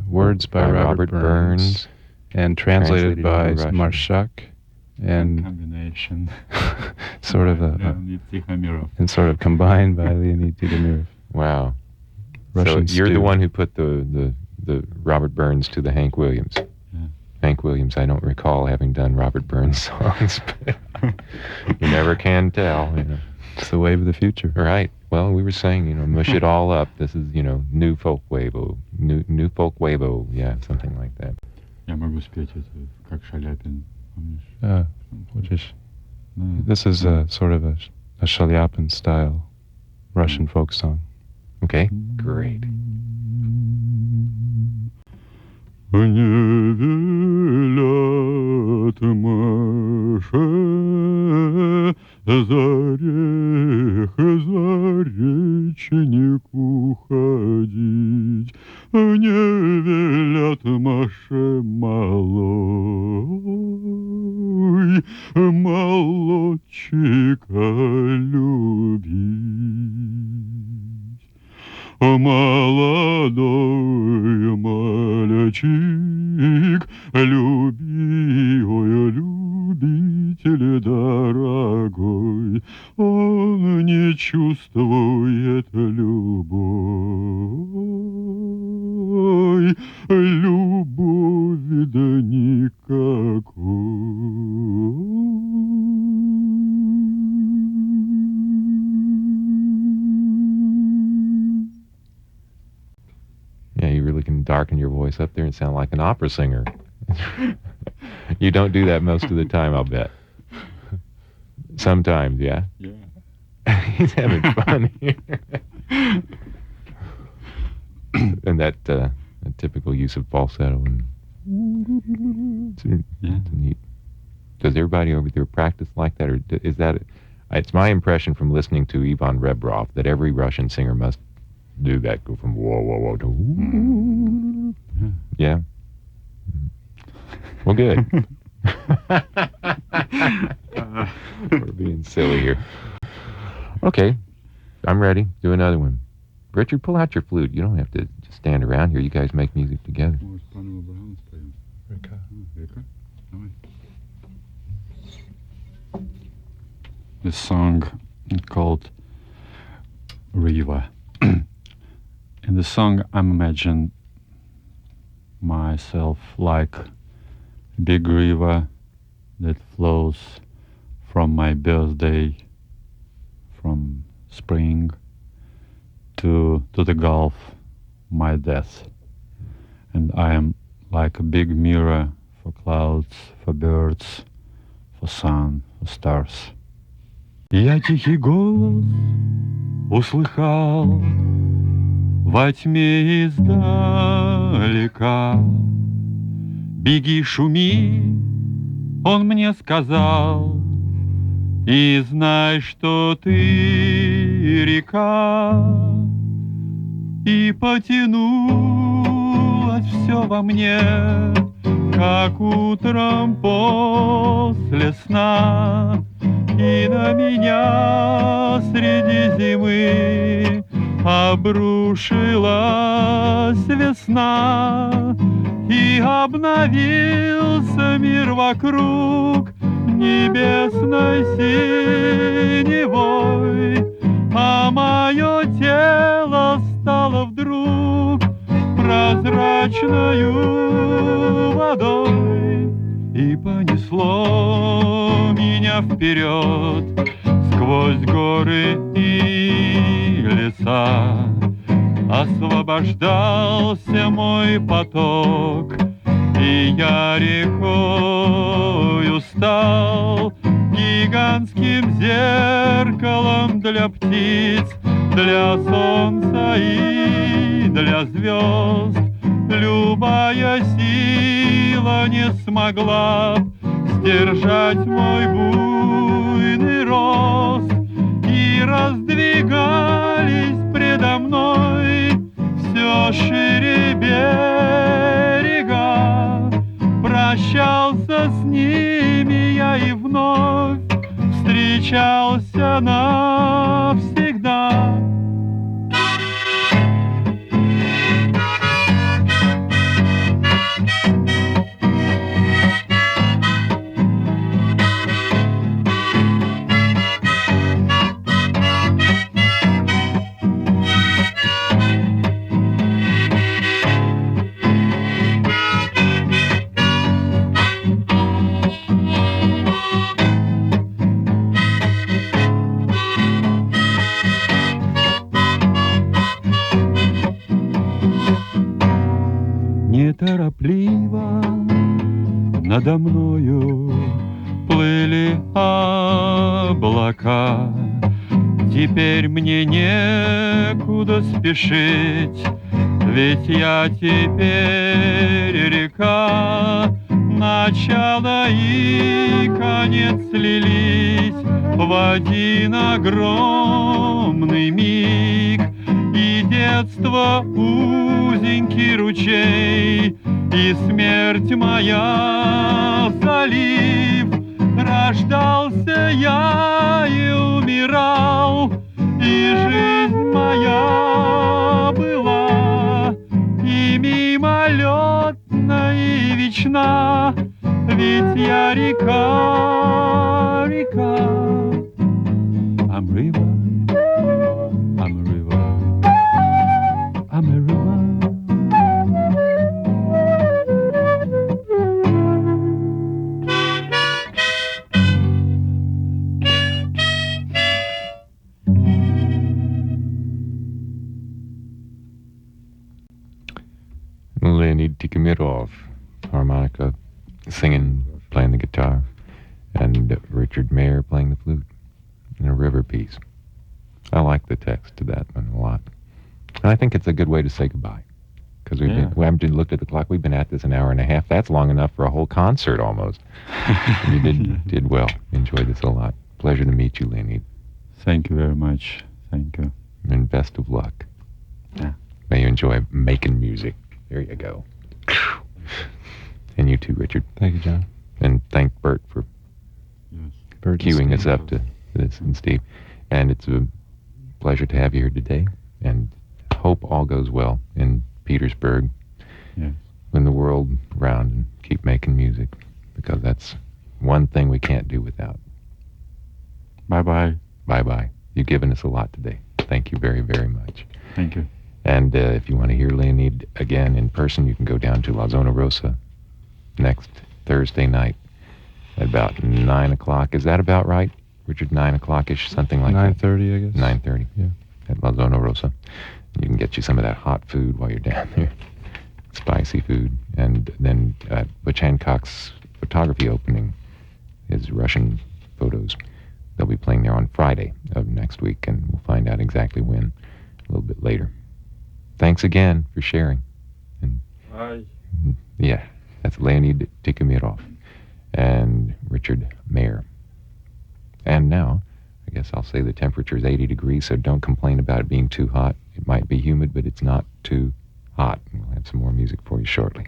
words by Robert Burns, and translated by Marshak, and combination sort of Leonid Tihomirov, and sort of combined by Leonid Tihomirov. Wow. Russian so you're the stew. one who put the Robert Burns to the Hank Williams. Yeah. Hank Williams, I don't recall having done Robert Burns songs, but you never can tell. You know. It's the wave of the future. Right. Well, we were saying, mush it all up. This is, new folk wave-o, new folk wave-o, yeah, something like that. Я могу спеть это, как Шаляпин, помнишь? This is a sort of a Шаляпин style Russian folk song. Okay, great. Не велят Маше за речнику ходить, не велят Маше малой молодчика любить. Молодой мальчик, любитель дорогой, он не чувствует любовь да никакой. Yeah, you really can darken your voice up there and sound like an opera singer. You don't do that most of the time, I'll bet. Sometimes, yeah? Yeah. He's having fun here. And that typical use of falsetto. It's neat. Does everybody over there practice like that? Or is that... It's my impression from listening to Ivan Rebrov that every Russian singer must do that, go from whoa, whoa, whoa to yeah. Well, good. We're being silly here. Okay, I'm ready. Do another one. Richard, pull out your flute. You don't have to just stand around here. You guys make music together. Reka. This song called Riva. In the song, I imagine myself like a big river that flows from my birthday, from spring, to the Gulf, my death. And I am like a big mirror for clouds, for birds, for sun, for stars. Я тихий голос услыхал во тьме издалека. Беги, шуми, он мне сказал, и знай, что ты река. И потянулось все во мне, как утром после сна. И на меня среди зимы обрушилась весна, и обновился мир вокруг небесной синевой, а мое тело стало вдруг прозрачною водой, и понесло меня вперед сквозь горы и леса. Освобождался мой поток, и я рекою стал, гигантским зеркалом для птиц, для солнца и для звезд. Любая сила не смогла сдержать мой буйный рост, и раздвигались предо мной все шире берега. Прощался с ними я и вновь встречался навсегда. неторопливо надо мною плыли облака. Теперь мне некуда спешить, ведь я теперь река. Начало и конец слились в один огромный миг, и детство узенький ручей, и смерть моя залив. Рождался я и умирал, и жизнь моя была и мимолетна, и вечна, ведь я река, река. I'm river, I'm a river, I'm a river. Leonid Tihomirov, harmonica, singing, playing the guitar, and Richard Mayer playing the flute in a river piece. I like the text to that one a lot. And I think it's a good way to say goodbye. Because we haven't looked at the clock. We've been at this an hour and a half. That's long enough for a whole concert almost. You did well. Enjoyed this a lot. Pleasure to meet you, Leonid. Thank you very much. Thank you. And best of luck. Yeah. May you enjoy making music. There you go. And you too, Richard. Thank you, John. And thank Bert for Bert and queuing us Steve. up to this, and Steve. And it's a pleasure to have you here today. And hope all goes well in Petersburg. Yes. Win the world round and keep making music, because that's one thing we can't do without. Bye-bye. Bye-bye. You've given us a lot today. Thank you very, very much. Thank you. And if you want to hear Leonid again in person, you can go down to La Zona Rosa next Thursday night at about 9 o'clock. Is that about right, Richard? 9 o'clock-ish, something like 9:30, I guess. 9:30. Yeah. At La Zona Rosa. You can get you some of that hot food while you're down there. Spicy food. And then Butch Hancock's photography opening, his Russian photos. They'll be playing there on Friday of next week, and we'll find out exactly when a little bit later. Thanks again for sharing. And Bye. yeah, that's Leonid Tihomirov and Richard Mayer. And now, I guess I'll say the temperature is 80 degrees, so don't complain about it being too hot. It might be humid, but it's not too hot. And we'll have some more music for you shortly.